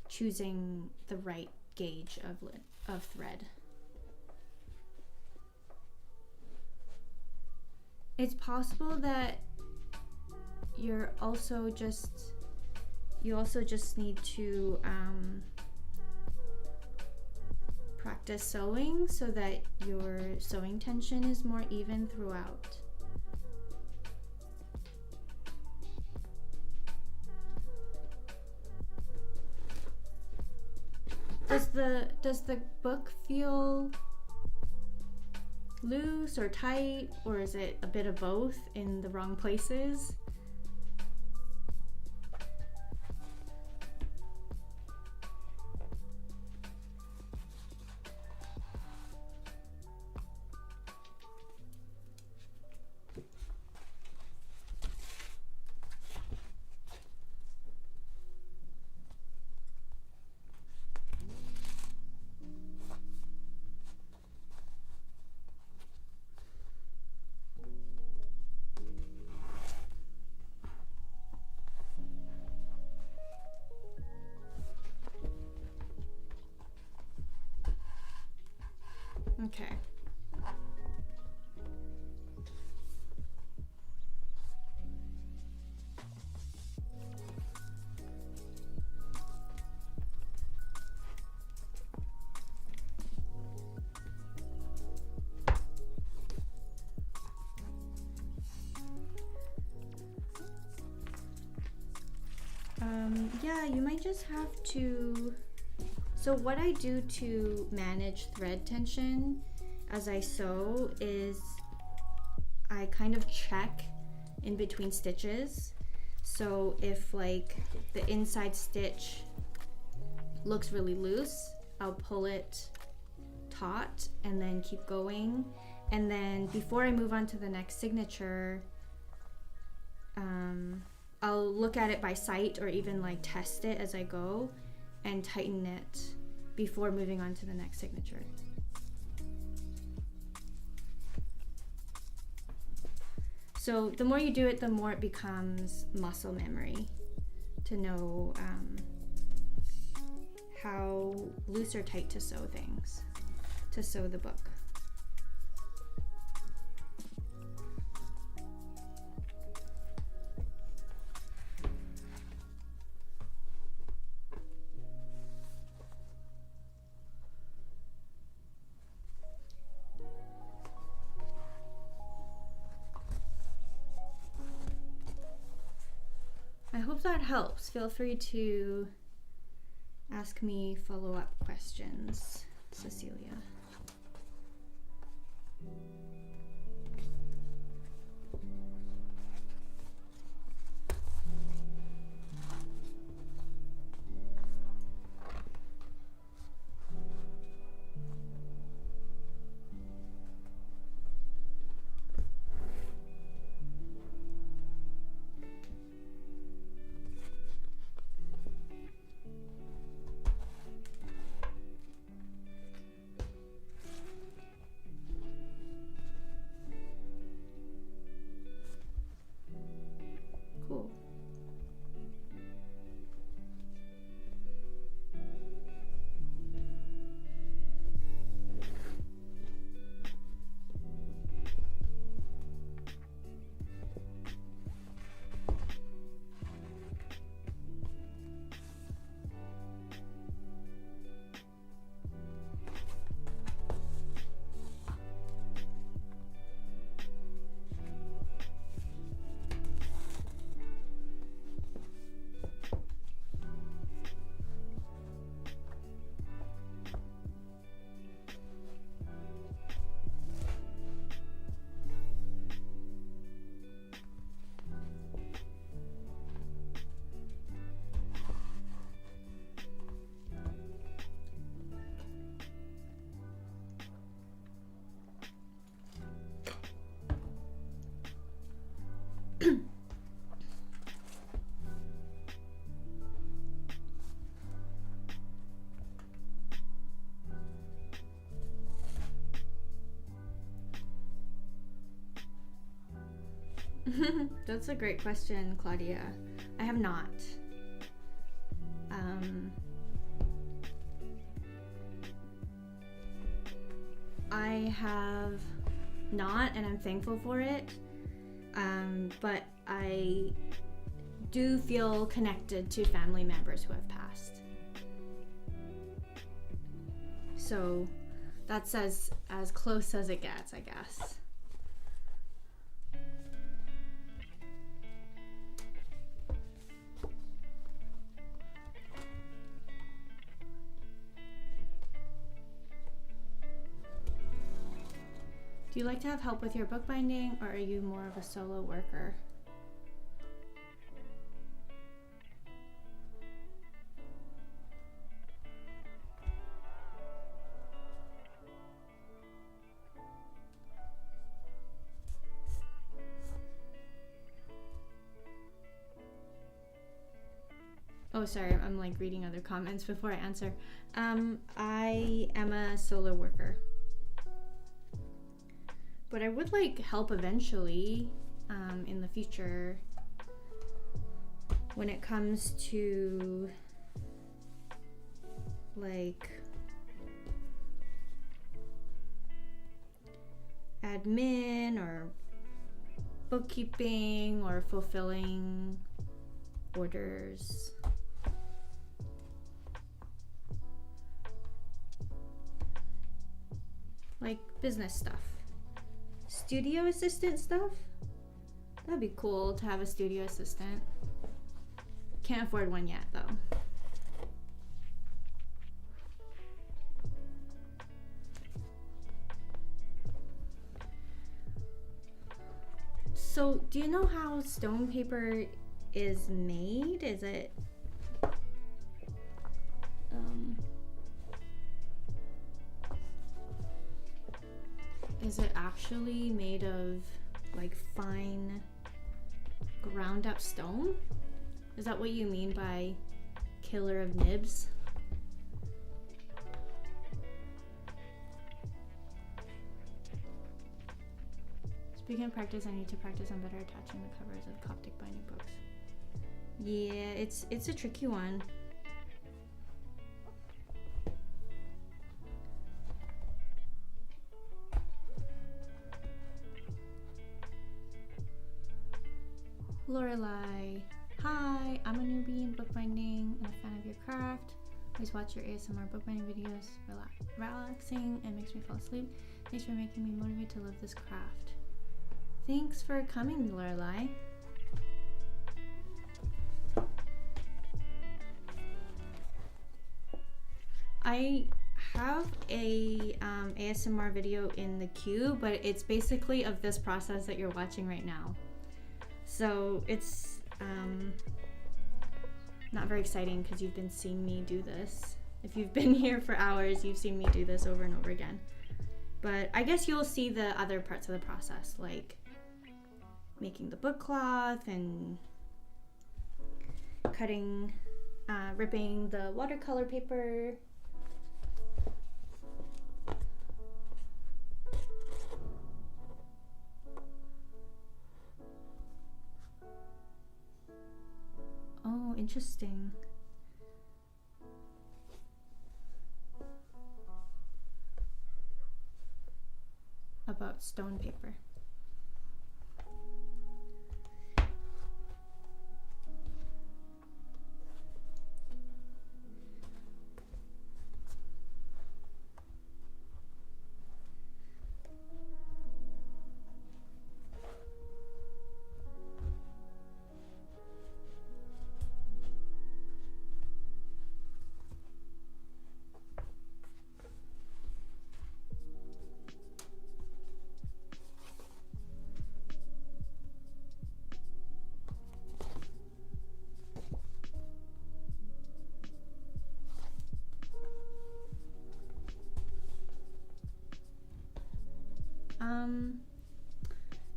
choosing the right gauge of thread. It's possible that you also just need to practice sewing so that your sewing tension is more even throughout. Does the book feel loose or tight, or is it a bit of both in the wrong places? Okay. Yeah, you might just have to. So what I do to manage thread tension as I sew is I kind of check in between stitches. So if like the inside stitch looks really loose, I'll pull it taut and then keep going. And then before I move on to the next signature, I'll look at it by sight or even like test it as I go and tighten it before moving on to the next signature. So the more you do it, the more it becomes muscle memory to know how loose or tight to sew things, to sew the book. I hope that helps. Feel free to ask me follow-up questions, Cecilia. Cool. That's a great question, Claudia. I have not. I have not, and I'm thankful for it. But I do feel connected to family members who have passed. So that's as close as it gets, I guess. Do you like to have help with your bookbinding, or are you more of a solo worker? Oh, sorry, I'm like reading other comments before I answer. I am a solo worker. But I would like help eventually in the future when it comes to like admin or bookkeeping or fulfilling orders. Like business stuff. Studio assistant stuff? That'd be cool to have a studio assistant. can't afford one yet, though. So, do you know how stone paper is made? Is it actually made of like fine ground up stone? Is that what you mean by killer of nibs? Speaking of practice, I need to practice on better attaching the covers of Coptic binding books. Yeah, it's a tricky one. Lorelai, hi, I'm a newbie in bookbinding and a fan of your craft. Always watch your ASMR bookbinding videos, relaxing and makes me fall asleep. Thanks for making me motivated to love this craft. Thanks for coming, Lorelai. I have a ASMR video in the queue, but it's basically of this process that you're watching right now. So it's not very exciting because you've been seeing me do this. If you've been here for hours, you've seen me do this over and over again. But I guess you'll see the other parts of the process, like making the book cloth and cutting, ripping the watercolor paper. Oh, interesting. About stone paper.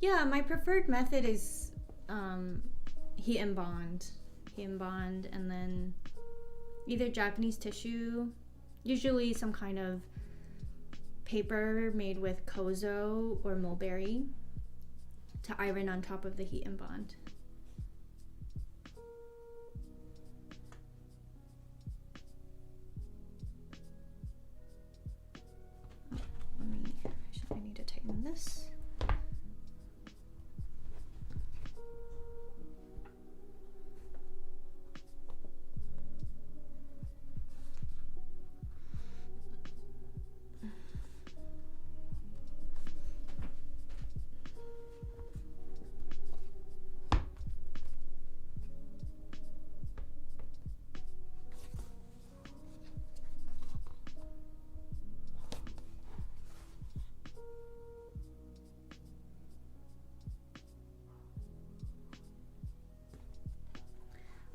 Yeah, my preferred method is heat and bond, and then either Japanese tissue, usually some kind of paper made with kozo or mulberry, to iron on top of the heat and bond. I need to tighten this.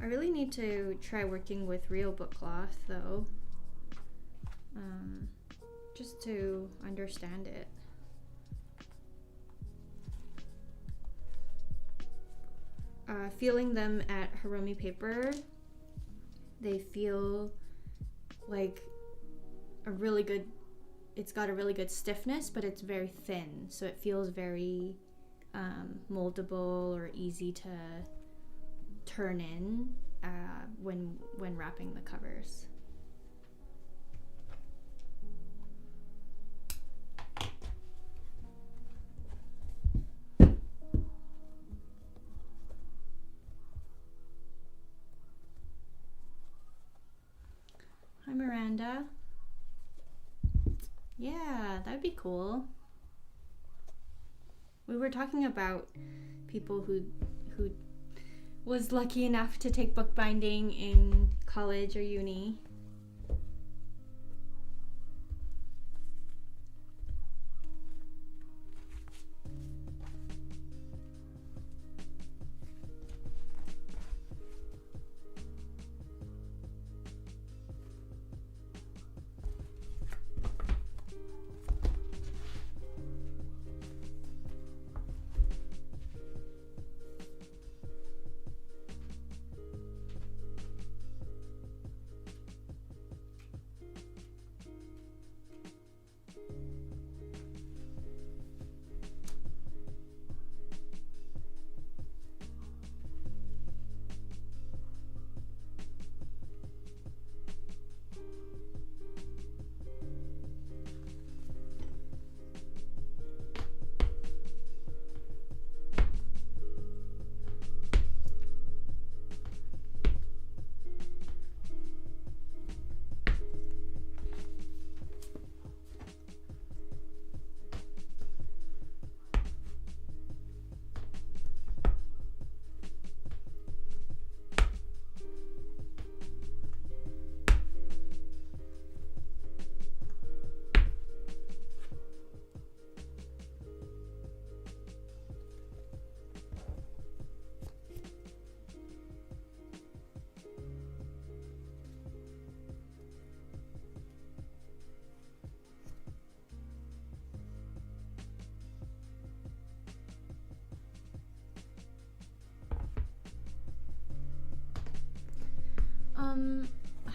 I really need to try working with real book cloth though, just to understand it. Feeling them at Hiromi paper, they feel like it's got a really good stiffness, but it's very thin, so it feels very moldable or easy to turn in when wrapping the covers. Hi Miranda. Yeah, that'd be cool. We were talking about people who was lucky enough to take bookbinding in college or uni.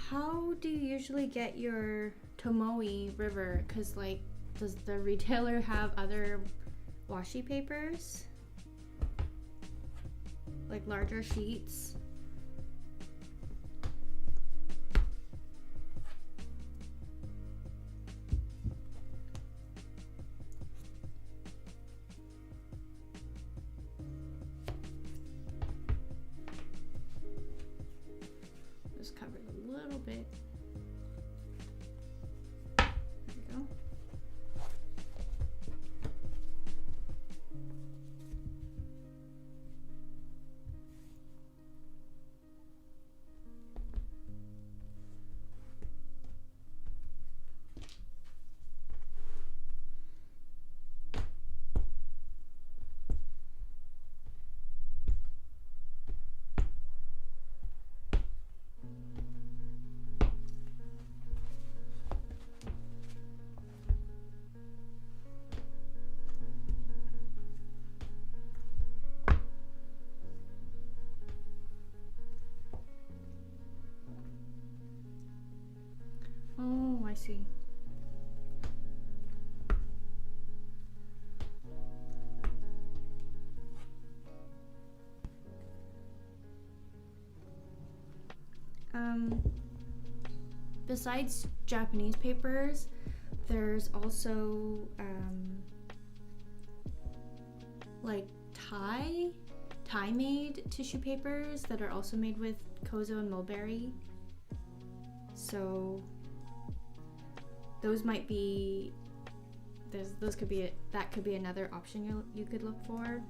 How do you usually get your Tomoe river? Cause like, does the retailer have other washi papers? Like larger sheets? Just cover it a little bit. There we go. Oh, I see. Besides Japanese papers, there's also like Thai made tissue papers that are also made with kozo and mulberry. So those might be that could be another option you could look for.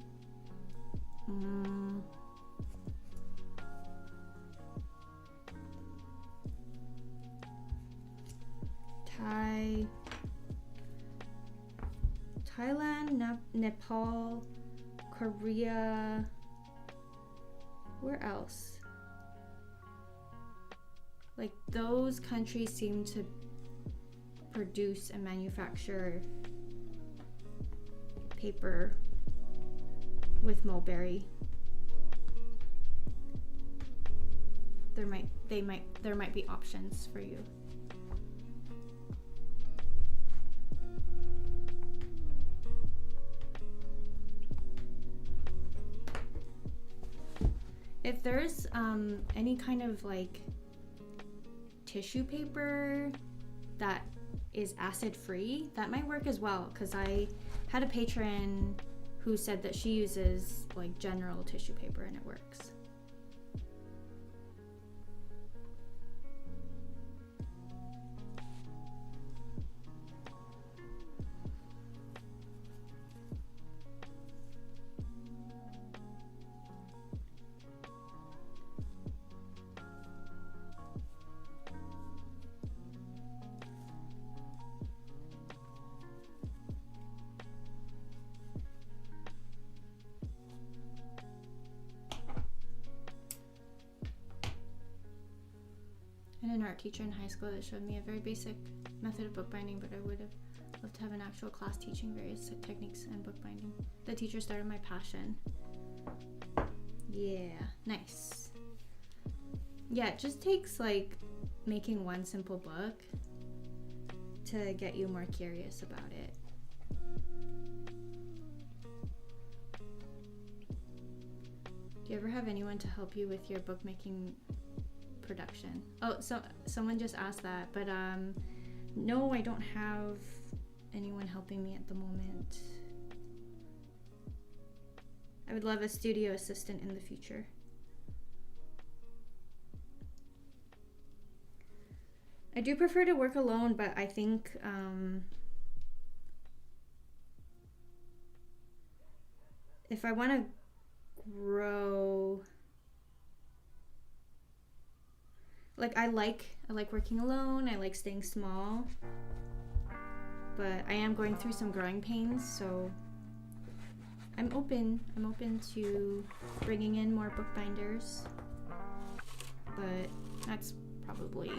Thailand, Nepal, Korea. Where else? Like those countries seem to produce and manufacture paper with mulberry. There might be options for you. If there's any kind of like tissue paper that is acid free, that might work as well, because I had a patron who said that she uses like general tissue paper and it works. and an art teacher in high school that showed me a very basic method of bookbinding, but I would have loved to have an actual class teaching various techniques and bookbinding. The teacher started my passion. Yeah, nice. Yeah, it just takes like making one simple book to get you more curious about it. Do you ever have anyone to help you with your bookmaking production? Oh, so someone just asked that, but no, I don't have anyone helping me at the moment. I would love a studio assistant in the future. I do prefer to work alone, but I think if I want to grow, like I like working alone, I like staying small, but I am going through some growing pains, so I'm open to bringing in more bookbinders, but that's probably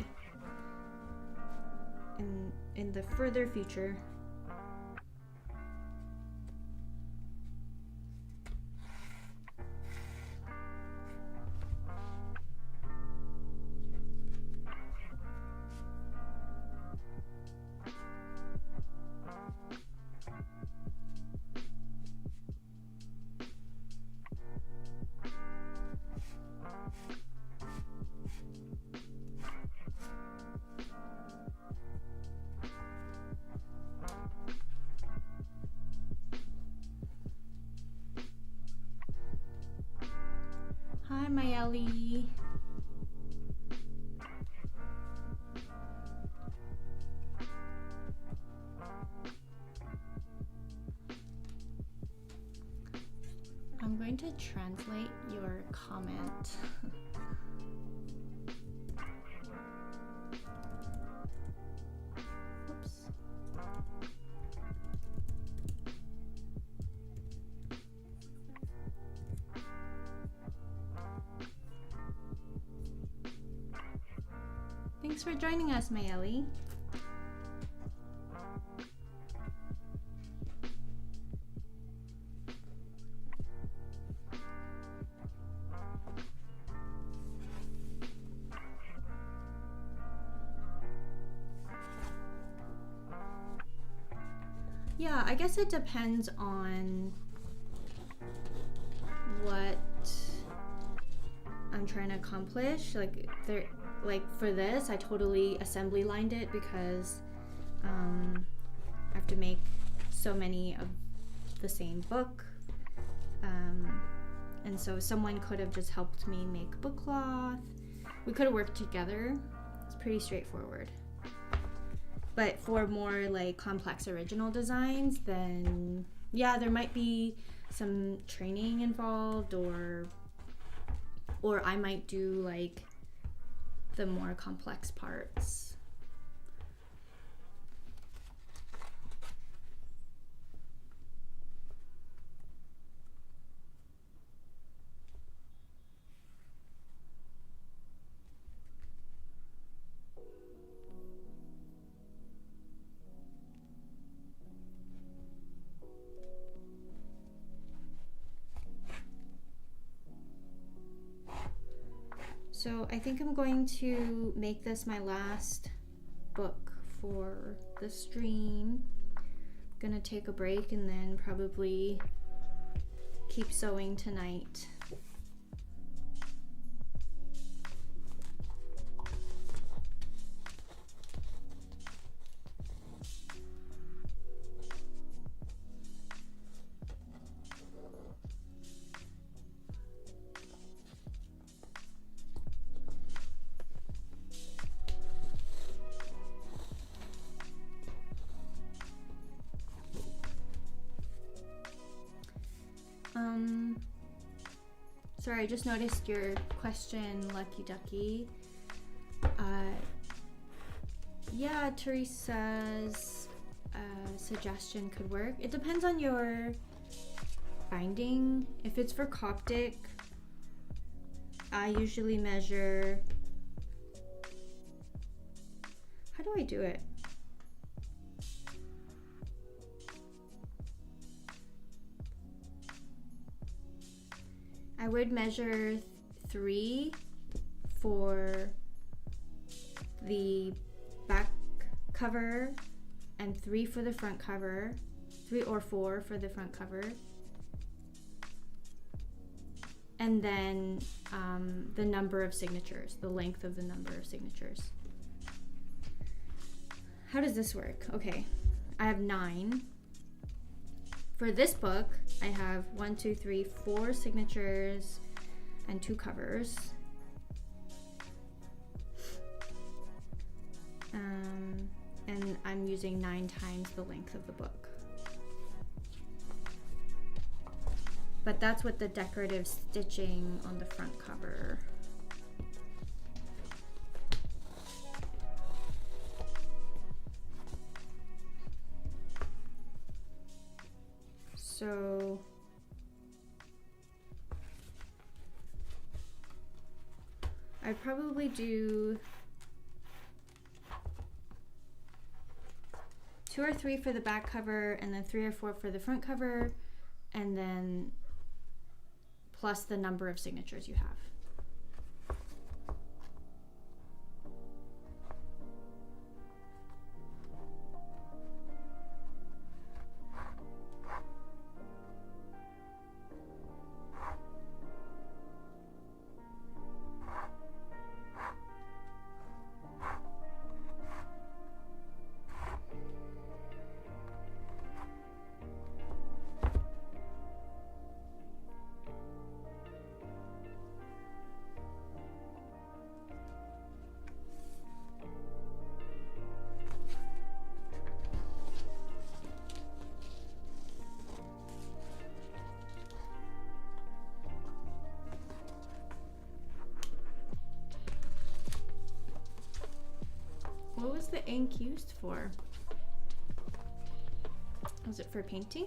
in the further future. Hi, Mayeli. I'm going to translate your comment. Oops. Thanks for joining us, Mayeli. Yeah, I guess it depends on what I'm trying to accomplish. Like for this, I totally assembly lined it because I have to make so many of the same book, and so someone could have just helped me make book cloth. We could have worked together. It's pretty straightforward. But for more like complex original designs, then yeah, there might be some training involved, or I might do like the more complex parts. So I think I'm going to make this my last book for the stream. I'm gonna take a break and then probably keep sewing tonight. Sorry, I just noticed your question, Lucky Ducky. Yeah, Teresa's suggestion could work. It depends on your binding. If it's for Coptic, I usually measure do I do it? I would measure 3 for the back cover and 3 for the front cover, 3 or 4 for the front cover, and then the number of signatures, the length of the number of signatures. How does this work? Okay, I have 9. For this book, I have 1, 2, 3, 4 signatures and 2 covers. And I'm using 9 times the length of the book. But that's with the decorative stitching on the front cover. So I'd probably do 2 or 3 for the back cover, and then 3 or 4 for the front cover, and then plus the number of signatures you have. What was the ink used for? Was it for painting?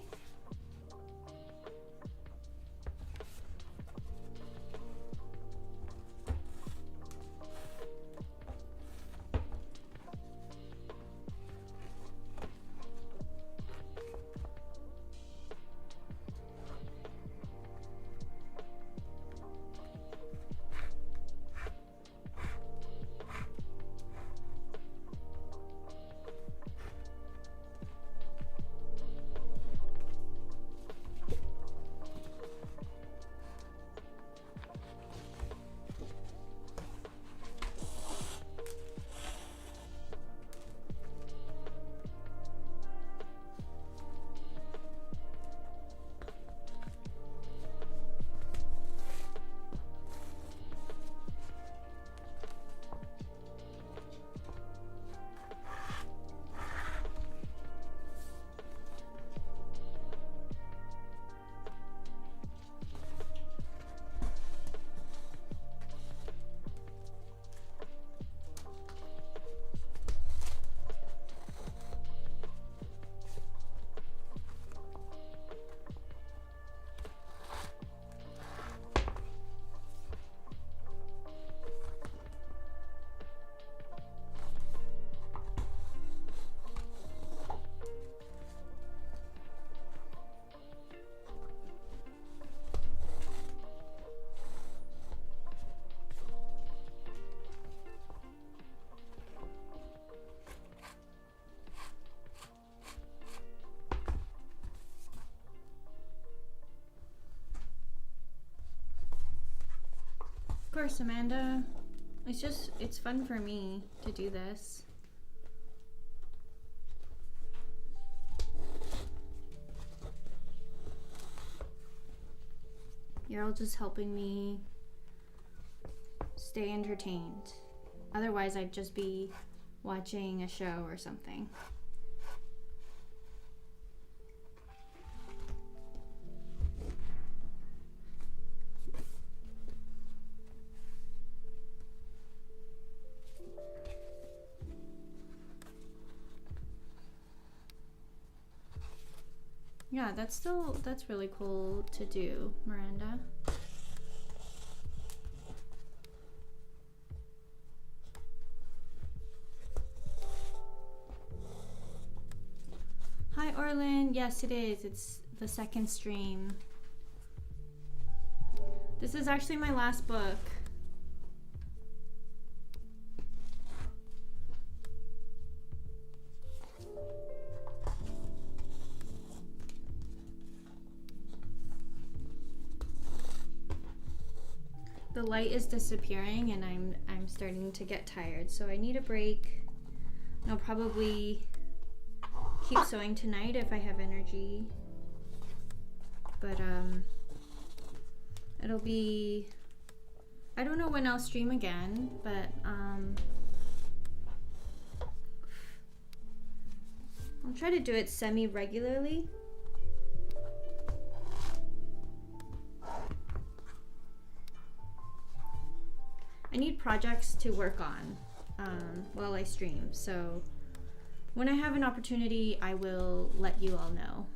Of course, Amanda. It's fun for me to do this. You're all just helping me stay entertained. Otherwise, I'd just be watching a show or something. Yeah, that's really cool to do, Miranda. Orlin. Yes, it is. It's the second stream. This is actually my last book. The light is disappearing and I'm starting to get tired, so I need a break. I'll probably keep sewing tonight if I have energy. But it'll be, I don't know when I'll stream again, but I'll try to do it semi-regularly. I need projects to work on while I stream, so when I have an opportunity, I will let you all know.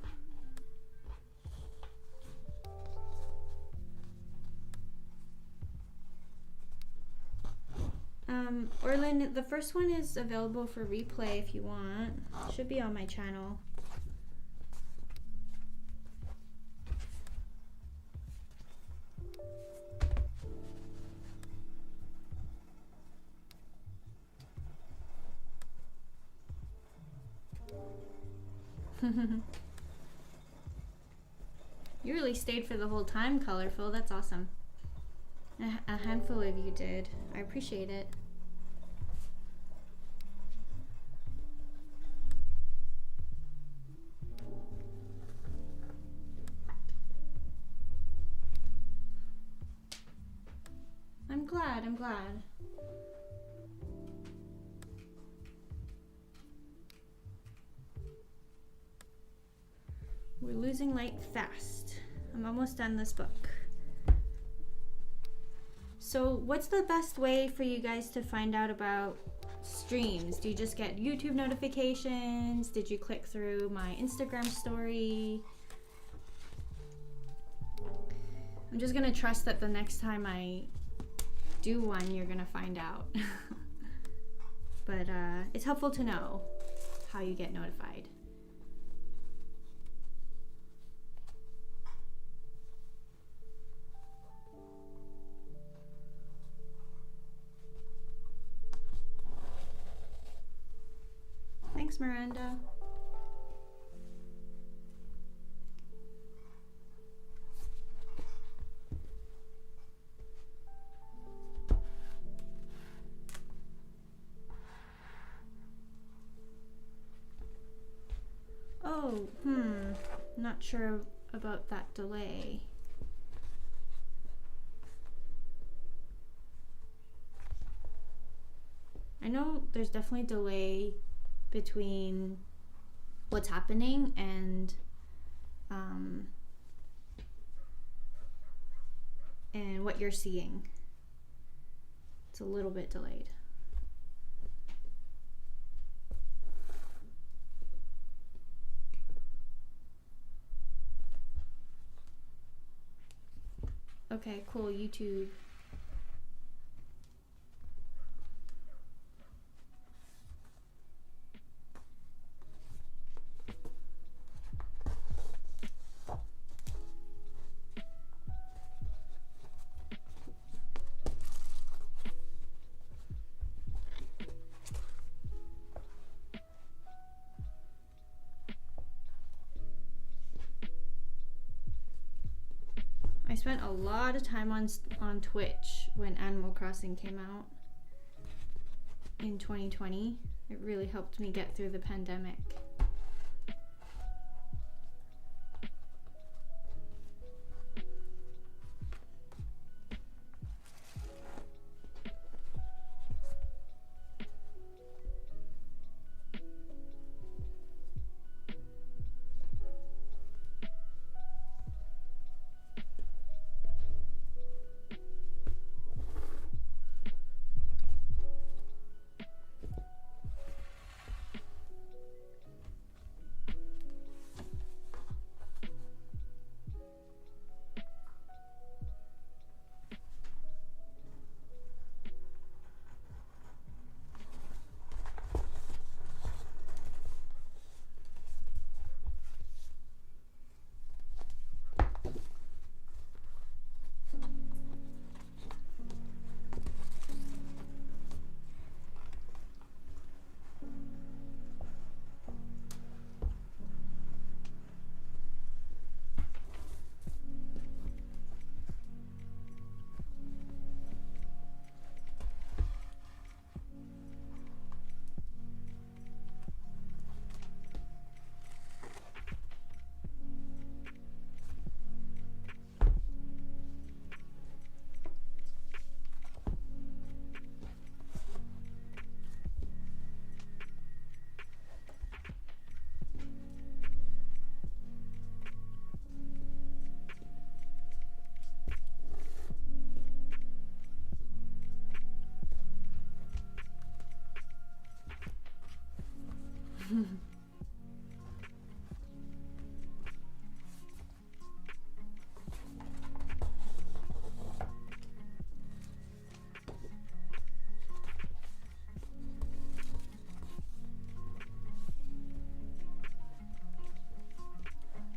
Orlin, the first one is available for replay if you want. It should be on my channel. You really stayed for the whole time, Colorful. That's awesome. A handful of you did. I appreciate it. I'm glad, I'm glad. We're losing light fast. I'm almost done this book. So what's the best way for you guys to find out about streams? Do you just get YouTube notifications? Did you click through my Instagram story? I'm just gonna trust that the next time I do one, you're gonna find out. But it's helpful to know how you get notified. Thanks, Miranda. Oh, not sure about that delay. I know there's definitely delay between what's happening and what you're seeing. It's a little bit delayed. Okay, cool, YouTube. I spent a lot of time on Twitch when Animal Crossing came out in 2020. It really helped me get through the pandemic.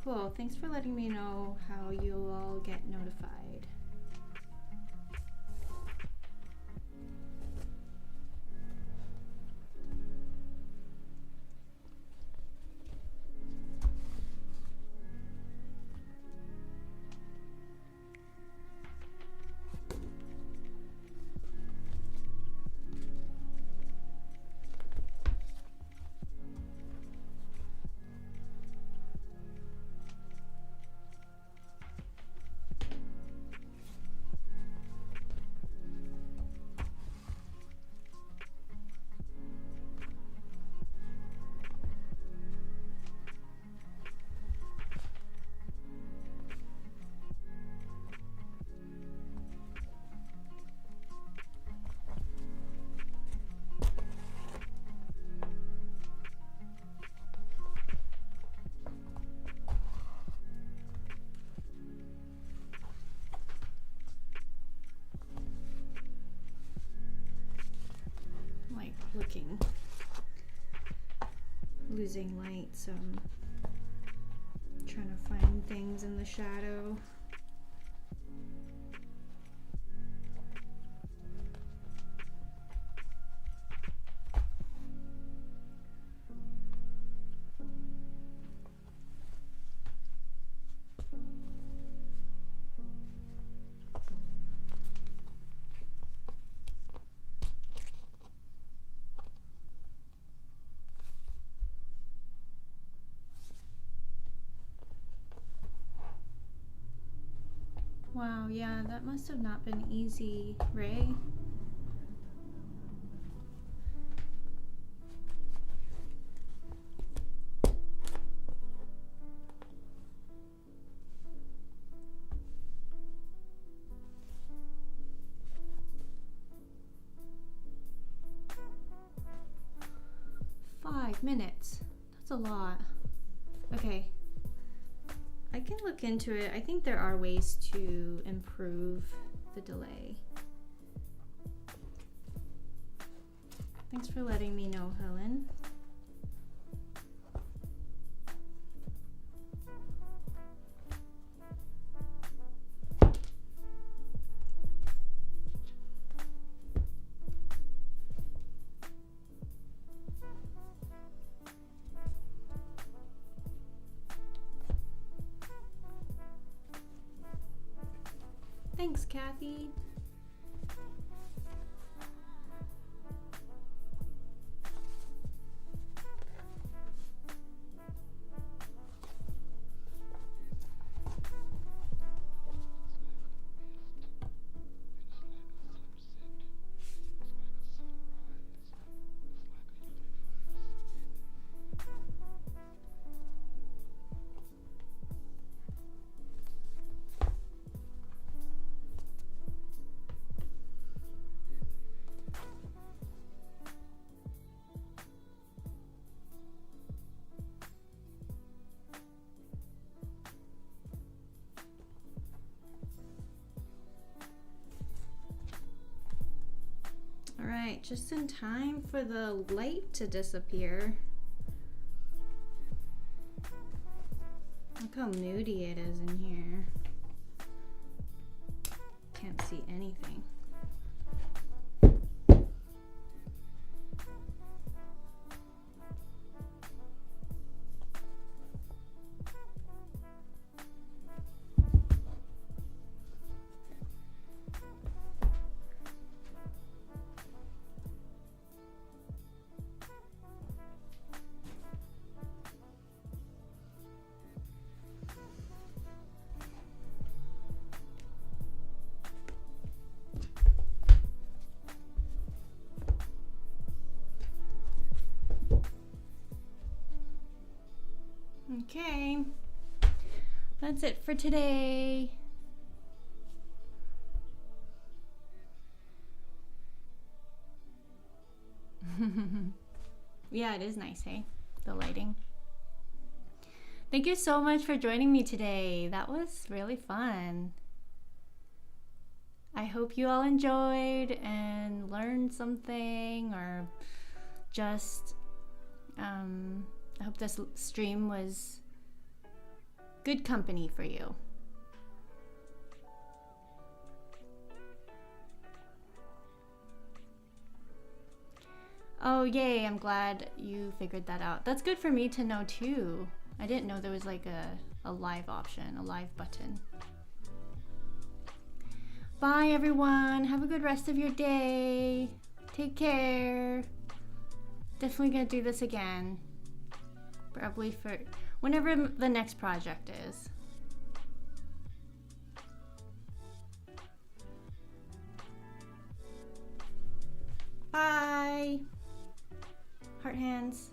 Cool, thanks for letting me know how you'll all get notified. Looking, losing light, so I'm trying to find things in the shadow. Wow, yeah, that must have not been easy, Ray. Minutes. That's a lot. Okay. I can look into it. I think there are ways to improve the delay. Thanks for letting me know, Helen. Thanks, Kathy. Alright, just in time for the light to disappear. Look how moody it is in here. Can't see anything. Okay, that's it for today. Yeah, it is nice, hey? the lighting. Thank you so much for joining me today. That was really fun. I hope you all enjoyed and learned something, or just I hope this stream was good company for you. Oh, yay, I'm glad you figured that out. That's good for me to know too. I didn't know there was like a live option, a live button. Bye everyone, have a good rest of your day. Take care. Definitely gonna do this again. Probably for whenever the next project is. Bye. Heart hands.